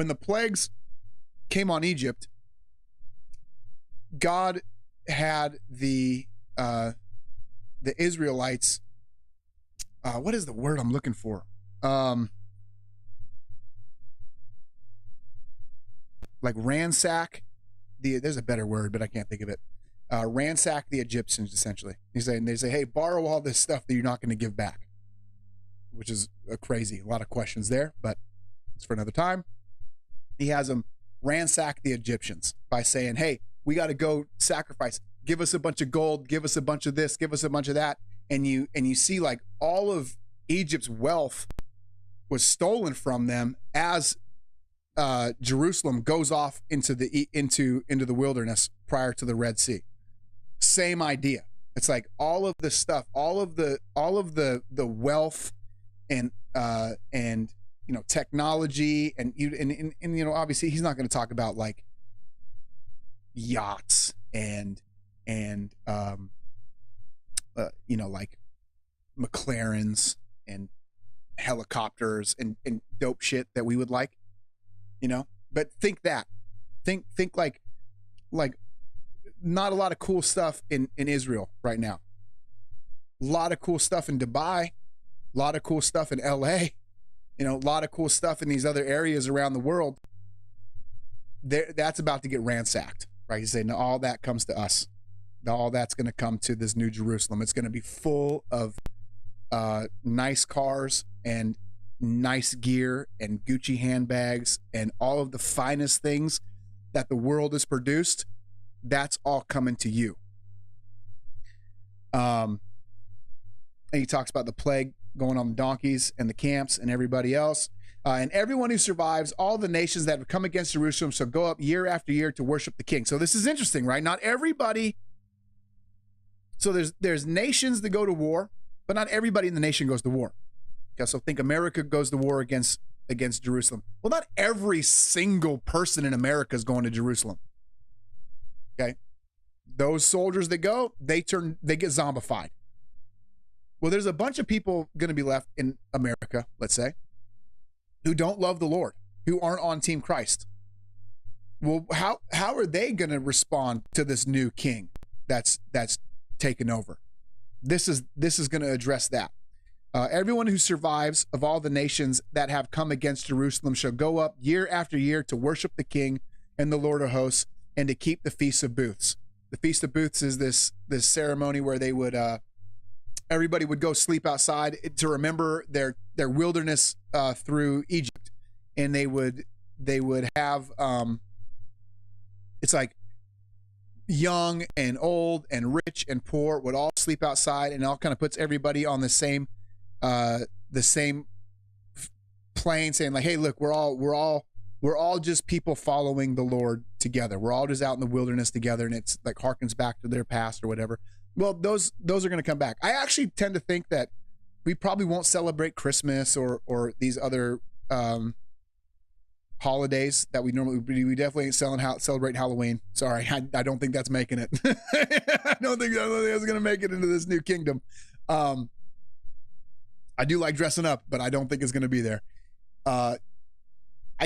the plagues came on Egypt, God had the Israelites, what is the word I'm looking for? Like ransack there's a better word, but I can't think of it. Ransack the Egyptians, essentially. They say, hey, borrow all this stuff that you're not going to give back, which is crazy. A lot of questions there, but it's for another time. He has them ransack the Egyptians by saying, hey, we got to go sacrifice. Give us a bunch of gold. Give us a bunch of this. Give us a bunch of that. And you see, like, all of Egypt's wealth was stolen from them as Jerusalem goes off into the wilderness prior to the Red Sea. Same idea. It's like all of the stuff, all of the wealth and technology and obviously he's not going to talk about like yachts and like McLarens and helicopters and dope shit that we would like. But think like not a lot of cool stuff in Israel right now. A lot of cool stuff in Dubai, a lot of cool stuff in LA, a lot of cool stuff in these other areas around the world. That's about to get ransacked, right? You say, no, all that comes to us. All that's going to come to this new Jerusalem. It's going to be full of nice cars and nice gear and Gucci handbags and all of the finest things that the world has produced. That's all coming to you. And he talks about the plague going on the donkeys and the camps and everybody else. And everyone who survives, all the nations that have come against Jerusalem shall go up year after year to worship the king. So this is interesting, right? Not everybody. So there's nations that go to war, but not everybody in the nation goes to war. Okay, so think America goes to war against Jerusalem. Well, not every single person in America is going to Jerusalem. Okay, those soldiers that go, they get zombified. Well, there's a bunch of people going to be left in America, let's say, who don't love the Lord, who aren't on Team Christ. Well, how are they going to respond to this new king that's taken over? This is going to address that. Everyone who survives of all the nations that have come against Jerusalem shall go up year after year to worship the King and the Lord of hosts, and to keep the Feast of Booths. The Feast of Booths is this ceremony where they would everybody would go sleep outside to remember their wilderness through Egypt, and they would have it's like young and old and rich and poor would all sleep outside, and it all kind of puts everybody on the same plane, saying like, hey, look, we're all just people following the Lord together. We're all just out in the wilderness together, and it's like harkens back to their past or whatever. Well, those are going to come back. I actually tend to think that we probably won't celebrate Christmas or these other holidays that we definitely ain't celebrate Halloween. Sorry, I don't think that's making it. I don't think that's going to make it into this new kingdom. I do like dressing up, but I don't think it's going to be there. I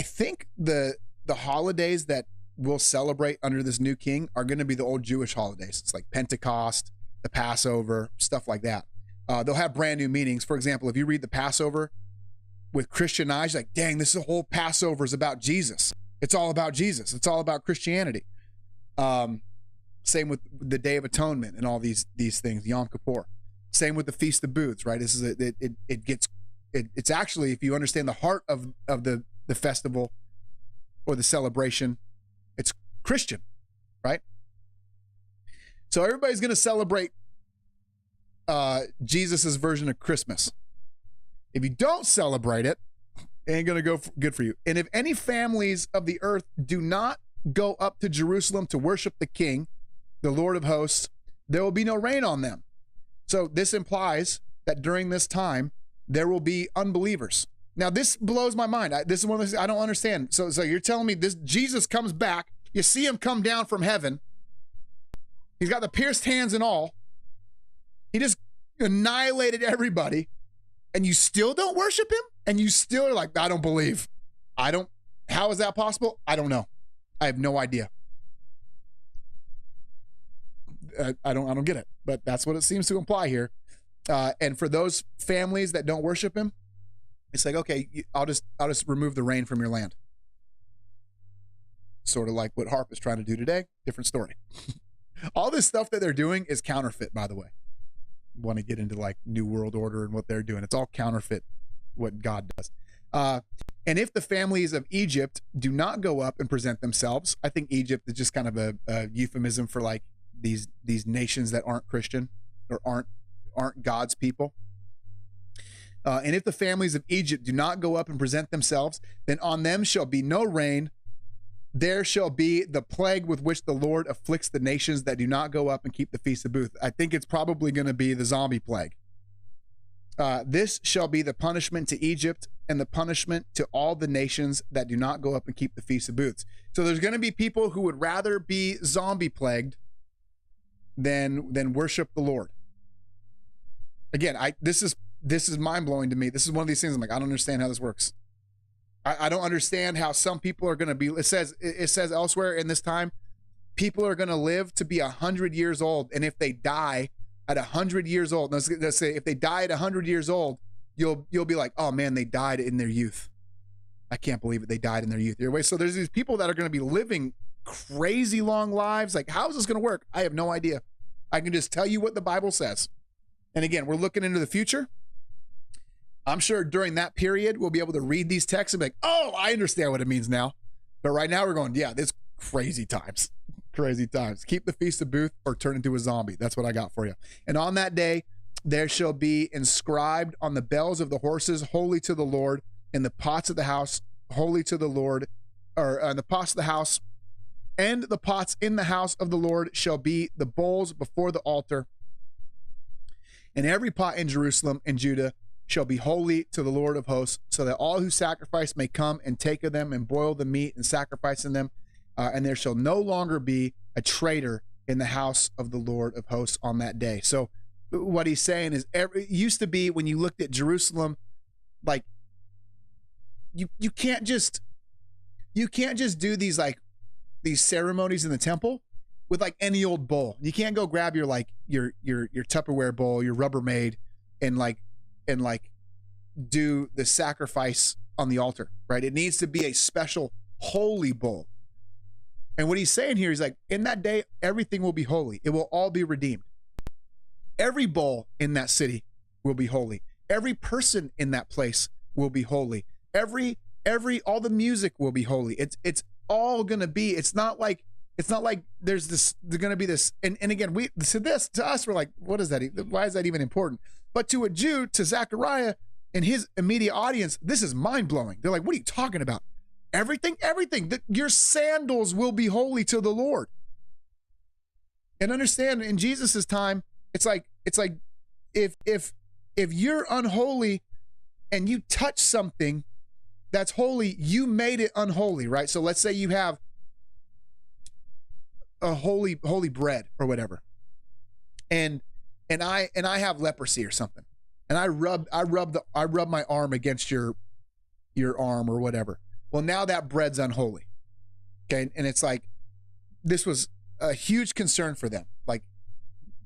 think the holidays that we'll celebrate under this new king are going to be the old Jewish holidays. It's like Pentecost, the Passover, stuff like that. They'll have brand new meanings. For example, if you read the Passover with Christian eyes, like, dang, this whole Passover is about Jesus. It's all about Jesus. It's all about Christianity. Same with the Day of Atonement and all these things, Yom Kippur. Same with the Feast of Booths, right? This is it's actually, if you understand the heart of the festival or the celebration, it's Christian, right? So everybody's going to celebrate Jesus's version of Christmas. If you don't celebrate it, it ain't going to go good for you. And if any families of the earth do not go up to Jerusalem to worship the King, the Lord of hosts, there will be no rain on them. So this implies that during this time, there will be unbelievers. Now, this blows my mind. This is one of those I don't understand. So you're telling me this Jesus comes back, you see him come down from heaven, he's got the pierced hands and all, he just annihilated everybody, and you still don't worship him? And you still are like, I don't believe. How is that possible? I don't know. I have no idea. I don't get it, but that's what it seems to imply here. And for those families that don't worship him, it's like, okay, I'll just remove the rain from your land. Sort of like what HARP is trying to do today. Different story. All this stuff that they're doing is counterfeit, by the way. Want to get into like New World Order and what they're doing. It's all counterfeit what God does. And if the families of Egypt do not go up and present themselves, I think Egypt is just kind of a euphemism for like these nations that aren't Christian or aren't God's people. And if the families of Egypt do not go up and present themselves, then on them shall be no rain. There shall be the plague with which the Lord afflicts the nations that do not go up and keep the Feast of Booths. I think it's probably going to be the zombie plague. This shall be the punishment to Egypt and the punishment to all the nations that do not go up and keep the Feast of Booths. So there's going to be people who would rather be zombie plagued than worship the Lord. Again, this is mind blowing to me. This is one of these things I'm like, I don't understand how this works. I don't understand how some people are going to be. It says elsewhere in this time, people are going to live to be 100 years old, and if they die at 100 years old, let's say if they die at 100 years old, you'll be like, oh man, they died in their youth. I can't believe it. They died in their youth. So there's these people that are going to be living crazy long lives. Like, how is this going to work? I have no idea. I can just tell you what the Bible says. And again, we're looking into the future. I'm sure during that period, we'll be able to read these texts and be like, oh, I understand what it means now. But right now we're going, yeah, this crazy times. Crazy times. Keep the Feast of Booths or turn into a zombie. That's what I got for you. And on that day, there shall be inscribed on the bells of the horses, holy to the Lord, in the pots of the house, holy to the Lord, or in the pots of the house, and the pots in the house of the Lord shall be the bowls before the altar. And every pot in Jerusalem and Judah shall be holy to the Lord of hosts, so that all who sacrifice may come and take of them and boil the meat and sacrifice in them. And there shall no longer be a traitor in the house of the Lord of hosts on that day. So what he's saying is, it used to be when you looked at Jerusalem, like you can't just do these ceremonies in the temple with like any old bowl. You can't go grab your Tupperware bowl, your Rubbermaid, and do the sacrifice on the altar, right? It needs to be a special holy bowl. And what he's saying here is like, in that day, everything will be holy. It will all be redeemed. Every bowl in that city will be holy. Every person in that place will be holy. All the music will be holy. It's all going to be, it's not like there's going to be this. And again, to us, we're like, what is that? Why is that even important? But to a Jew, to Zechariah and his immediate audience, this is mind blowing. They're like, what are you talking about? Everything. Your sandals will be holy to the Lord. And understand, in Jesus's time, it's like if you're unholy and you touch something that's holy, you made it unholy, right? So let's say you have a holy bread or whatever, and I have leprosy or something, and I rub my arm against your your arm or whatever. Well, now that bread's unholy. Okay. And it's like, this was a huge concern for them. Like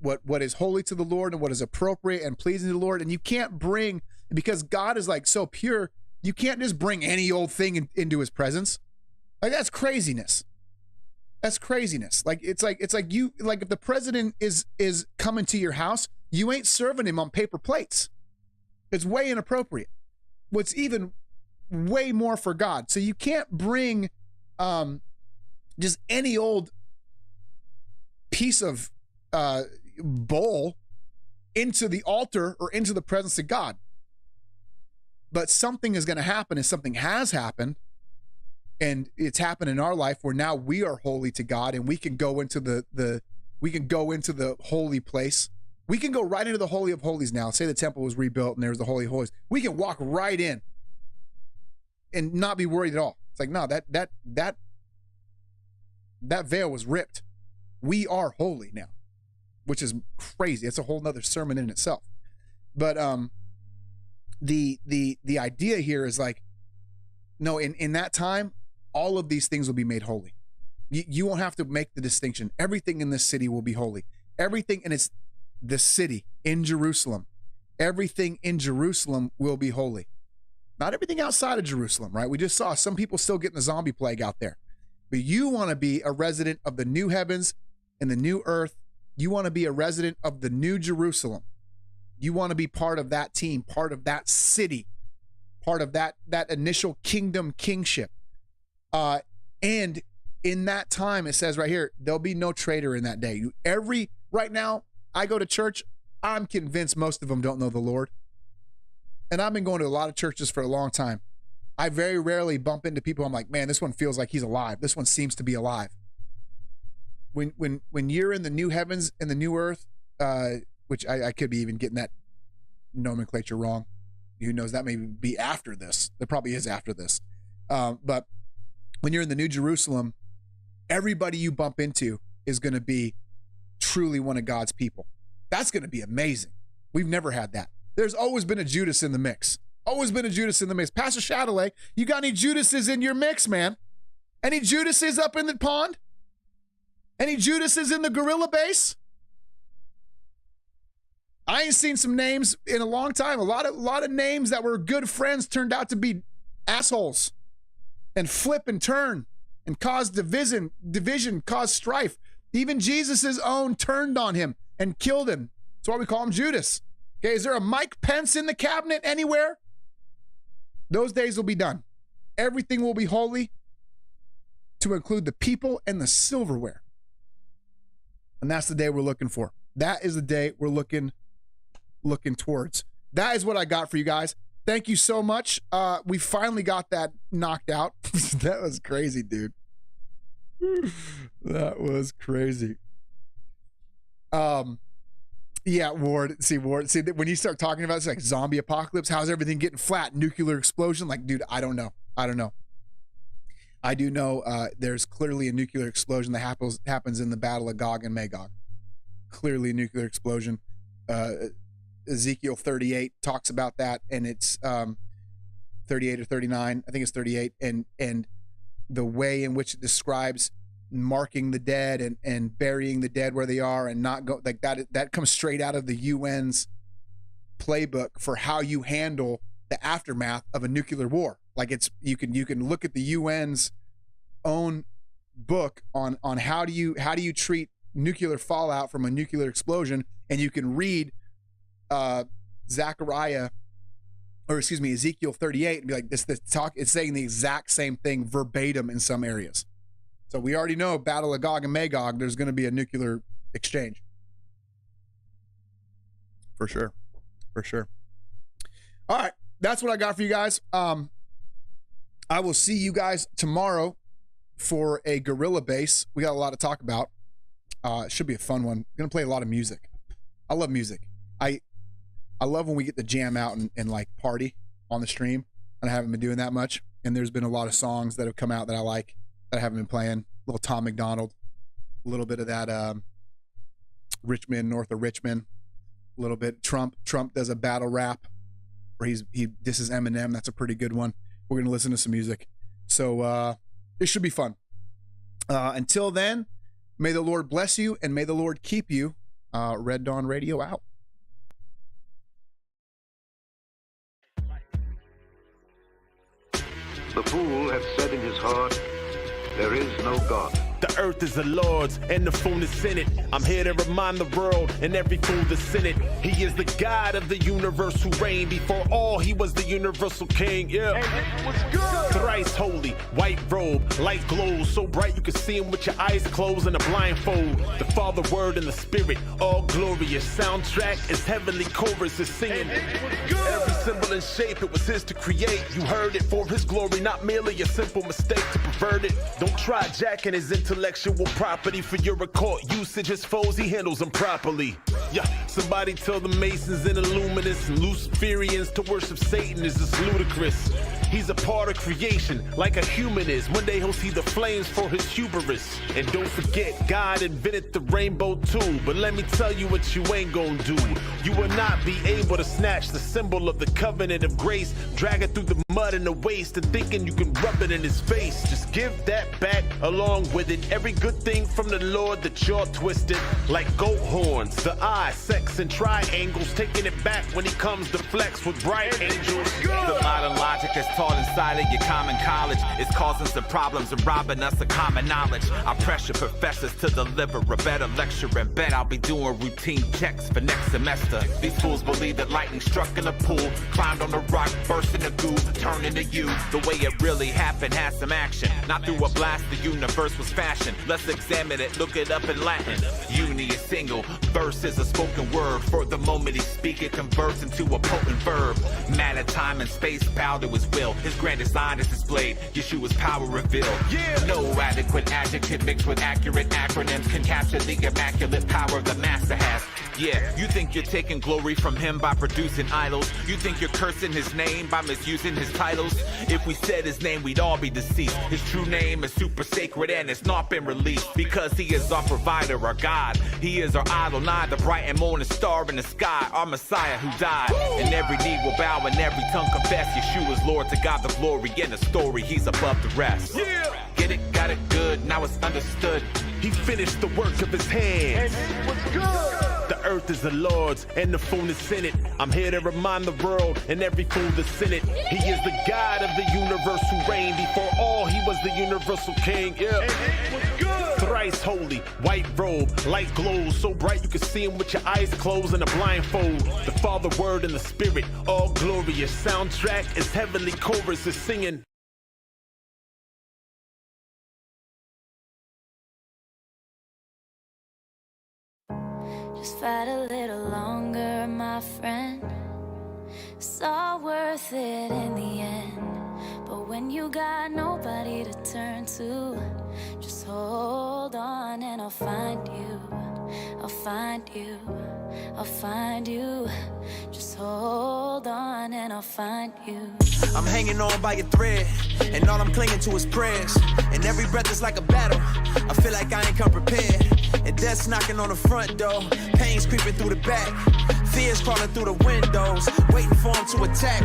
what is holy to the Lord and what is appropriate and pleasing to the Lord. And you can't bring, because God is like so pure, you can't just bring any old thing into his presence. Like that's craziness. That's craziness. Like it's like you, like if the president is coming to your house, you ain't serving him on paper plates. It's way inappropriate. What's even way more for God. So you can't bring just any old piece of bowl into the altar or into the presence of God. But something is going to happen, and something has happened, and it's happened in our life where now we are holy to God, and we can go into the holy place. We can go right into the Holy of Holies now. Say the temple was rebuilt and there's the Holy of Holies. We can walk right in and not be worried at all. It's like, no, that veil was ripped. We are holy now, which is crazy. It's a whole nother sermon in itself. But the idea here is like, no, in that time, all of these things will be made holy. You won't have to make the distinction. Everything in this city will be holy. Everything, and it's the city in Jerusalem. Everything in Jerusalem will be holy. Not everything outside of Jerusalem, right? We just saw some people still getting the zombie plague out there. But you want to be a resident of the new heavens and the new earth. You want to be a resident of the new Jerusalem. You want to be part of that team, part of that city, part of that initial kingship. And in that time, it says right here, there'll be no traitor in that day. Right now, I go to church, I'm convinced most of them don't know the Lord. And I've been going to a lot of churches for a long time. I very rarely bump into people I'm like, man, this one feels like he's alive. This one seems to be alive. When you're in the new heavens and the new earth, which I could be even getting that nomenclature wrong. Who knows? That may be after this. That probably is after this. But when you're in the new Jerusalem, everybody you bump into is going to be truly one of God's people. That's going to be amazing. We've never had that. There's always been a Judas in the mix. Always been a Judas in the mix. Pastor Shadowley, you got any Judases in your mix, man? Any Judases up in the pond? Any Judases in the gorilla base? I ain't seen some names in a long time. A lot of names that were good friends turned out to be assholes and flip and turn and cause division, cause strife. Even Jesus's own turned on him and killed him. That's why we call him Judas. Okay, is there a Mike Pence in the cabinet anywhere? Those days will be done. Everything will be holy, to include the people and the silverware. And that's the day we're looking for. That is the day we're looking towards. That is what I got for you guys. Thank you so much. We finally got that knocked out. That was crazy, dude. That was crazy. Yeah, Ward. See, when you start talking about it's like zombie apocalypse, how's everything getting flat? Nuclear explosion? Like, dude, I don't know. I do know there's clearly a nuclear explosion that happens in the Battle of Gog and Magog. Clearly a nuclear explosion. Ezekiel 38 talks about that, and it's 38 or 39. I think it's 38. And the way in which it describes marking the dead and burying the dead where they are and not go like that comes straight out of the UN's playbook for how you handle the aftermath of a nuclear war. Like it's you can look at the UN's own book on how do you treat nuclear fallout from a nuclear explosion, and you can read Ezekiel 38 and be like, this talk, it's saying the exact same thing verbatim in some areas. So we already know Battle of Gog and Magog, there's going to be a nuclear exchange. For sure. All right. That's what I got for you guys. I will see you guys tomorrow for a gorilla base. We got a lot to talk about. It should be a fun one. I'm going to play a lot of music. I love music. I love when we get to jam out and like party on the stream. And I haven't been doing that much. And there's been a lot of songs that have come out that I like that I haven't been playing. A little Tom McDonald, a little bit of that Richmond, north of Richmond, a little bit Trump does a battle rap where he disses Eminem. That's a pretty good one. we're going to listen to some music. So it should be fun. Until then, may the Lord bless you and may the Lord keep you. Red Dawn Radio out. The fool hath said in his heart, there is no God. The earth is the Lord's and the fullness in it. I'm here to remind the world and every fool that's in it. He is the God of the universe who reigned. Before all, he was the universal king. Yeah. And it was good. Thrice holy, white robe, light glows so bright you can see him with your eyes closed and a blindfold. The Father, Word, and the Spirit, all glorious. Soundtrack is heavenly chorus is singing. Every symbol and shape, it was his to create. You heard it for his glory, not merely a simple mistake to pervert it. Don't try jacking his intellectual property for your occult usage. His foes, he handles them properly. Yeah, somebody tell the Masons and Illuminists and Luciferians to worship Satan is just ludicrous. He's a part of creation, like a human is. One day he'll see the flames for his hubris. And don't forget, God invented the rainbow too. But let me tell you what you ain't gonna do. You will not be able to snatch the symbol of the covenant of grace, drag it through the mud and the waste, and thinking you can rub it in his face. Just give that back along with it. Every good thing from the Lord that you're twisted, like goat horns, the eye, sex, and triangles, taking it back when he comes to flex with bright angels. The modern logic that's taught inside of your common college is causing some problems and robbing us of common knowledge. I pressure professors to deliver a better lecture and bet I'll be doing routine checks for next semester. These fools believe that lightning struck in a pool, climbed on a rock, burst in a goo, turned into you. The way it really happened has some action. Not through a blast, the universe was fashioned. Let's examine it, look it up in Latin. Uni is single, verse is a spoken word. For the moment he speak, it converts into a potent verb. Matter, time, and space bow to his will. His grand design is displayed, Yeshua's power revealed. No adequate adjective mixed with accurate acronyms can capture the immaculate power the master has. Yeah, you think you're taking glory from him by producing idols. You think you're cursing his name by misusing his titles. If we said his name, we'd all be deceased. His true name is super sacred and it's not been released. Because he is our provider, our God. He is our Adonai, the bright and morning star in the sky. Our Messiah who died. And every knee will bow and every tongue confess Yeshua's Lord. To God the glory in the story, he's above the rest. Get it, got it good, now it's understood. He finished the work of his hands. And it was good. The earth is the Lord's and the fullness in it. I'm here to remind the world and every fool that's in it. He is the God of the universe who reigned. Before all, he was the universal king. Yeah. And it was good. Thrice holy, white robe, light glows so bright you can see him with your eyes closed and a blindfold. The Father, Word, and the Spirit, all glorious. Soundtrack is heavenly chorus is singing. Just fight a little longer, my friend. It's all worth it in the end. But when you got nobody to turn to, just hold on and I'll find you. I'll find you. I'll find you. Just hold on and I'll find you. I'm hanging on by a thread, and all I'm clinging to is prayers. And every breath is like a battle. I feel like I ain't come prepared. And death's knocking on the front door. Pain's creeping through the back. Fears crawling through the windows, waiting for them to attack.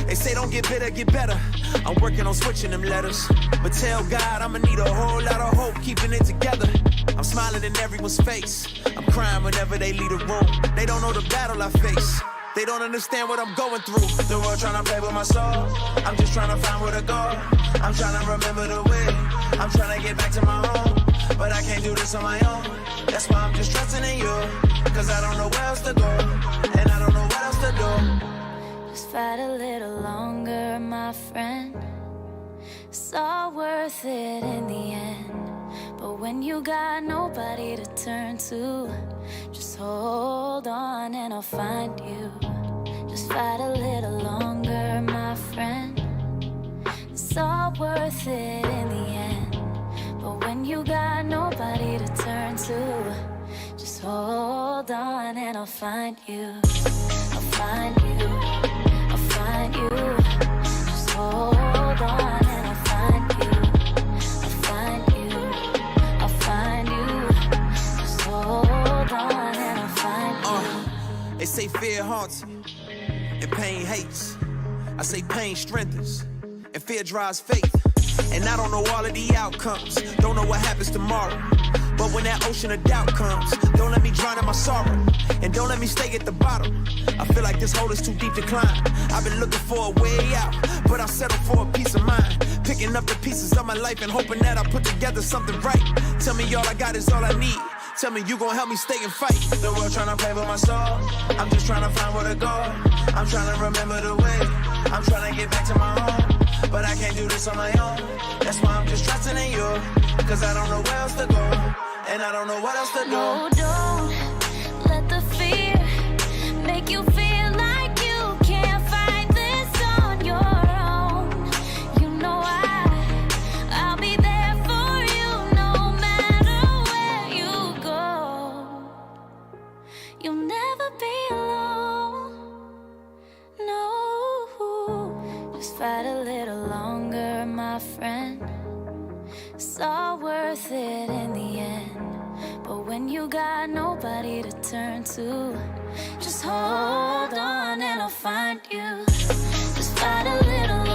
They say don't get bitter, get better. I'm working on switching them letters. But tell God I'ma need a whole lot of hope, keeping it together. I'm smiling in everyone's face. I'm crying whenever they leave the room. They don't know the battle I face. They don't understand what I'm going through. The world trying to play with my soul. I'm just trying to find where to go. I'm trying to remember the way. I'm trying to get back to my home. But I can't do this on my own. That's why I'm just trusting in you. Cause I don't know where else to go. And I don't know what else to do. Just fight a little longer, my friend. It's all worth it in the end. But when you got nobody to turn to, just hold on and I'll find you. Just fight a little longer, my friend. It's all worth it in the end. But when you got nobody to turn to, just hold on and I'll find you. I'll find you. I'll find you. Just hold on and I'll find you. I'll find you. I'll find you. Just hold on and I'll find you. They say fear haunts you and pain hates. I say pain strengthens. and fear drives faith. And I don't know all of the outcomes, don't know what happens tomorrow. But when that ocean of doubt comes, don't let me drown in my sorrow, and don't let me stay at the bottom. I feel like this hole is too deep to climb. I've been looking for a way out, but I'll settle for a peace of mind. Picking up the pieces of my life and hoping that I put together something right. Tell me all I got is all I need. Tell me you gon' help me stay and fight. The world tryna play with my soul, I'm just tryna find where to go. I'm tryna remember the way, I'm tryna get back to my home. But I can't do this on my own, that's why I'm just trusting in you. Cause I don't know where else to go, and I don't know what else to do. No, don't let the fear make you feel like you can't fight this on your own. You know I'll be there for you no matter where you go. You'll never be alone. No, just fight a little longer, my friend. It's all worth it in the end. But when you got nobody to turn to, just hold on and I'll find you. Just fight a little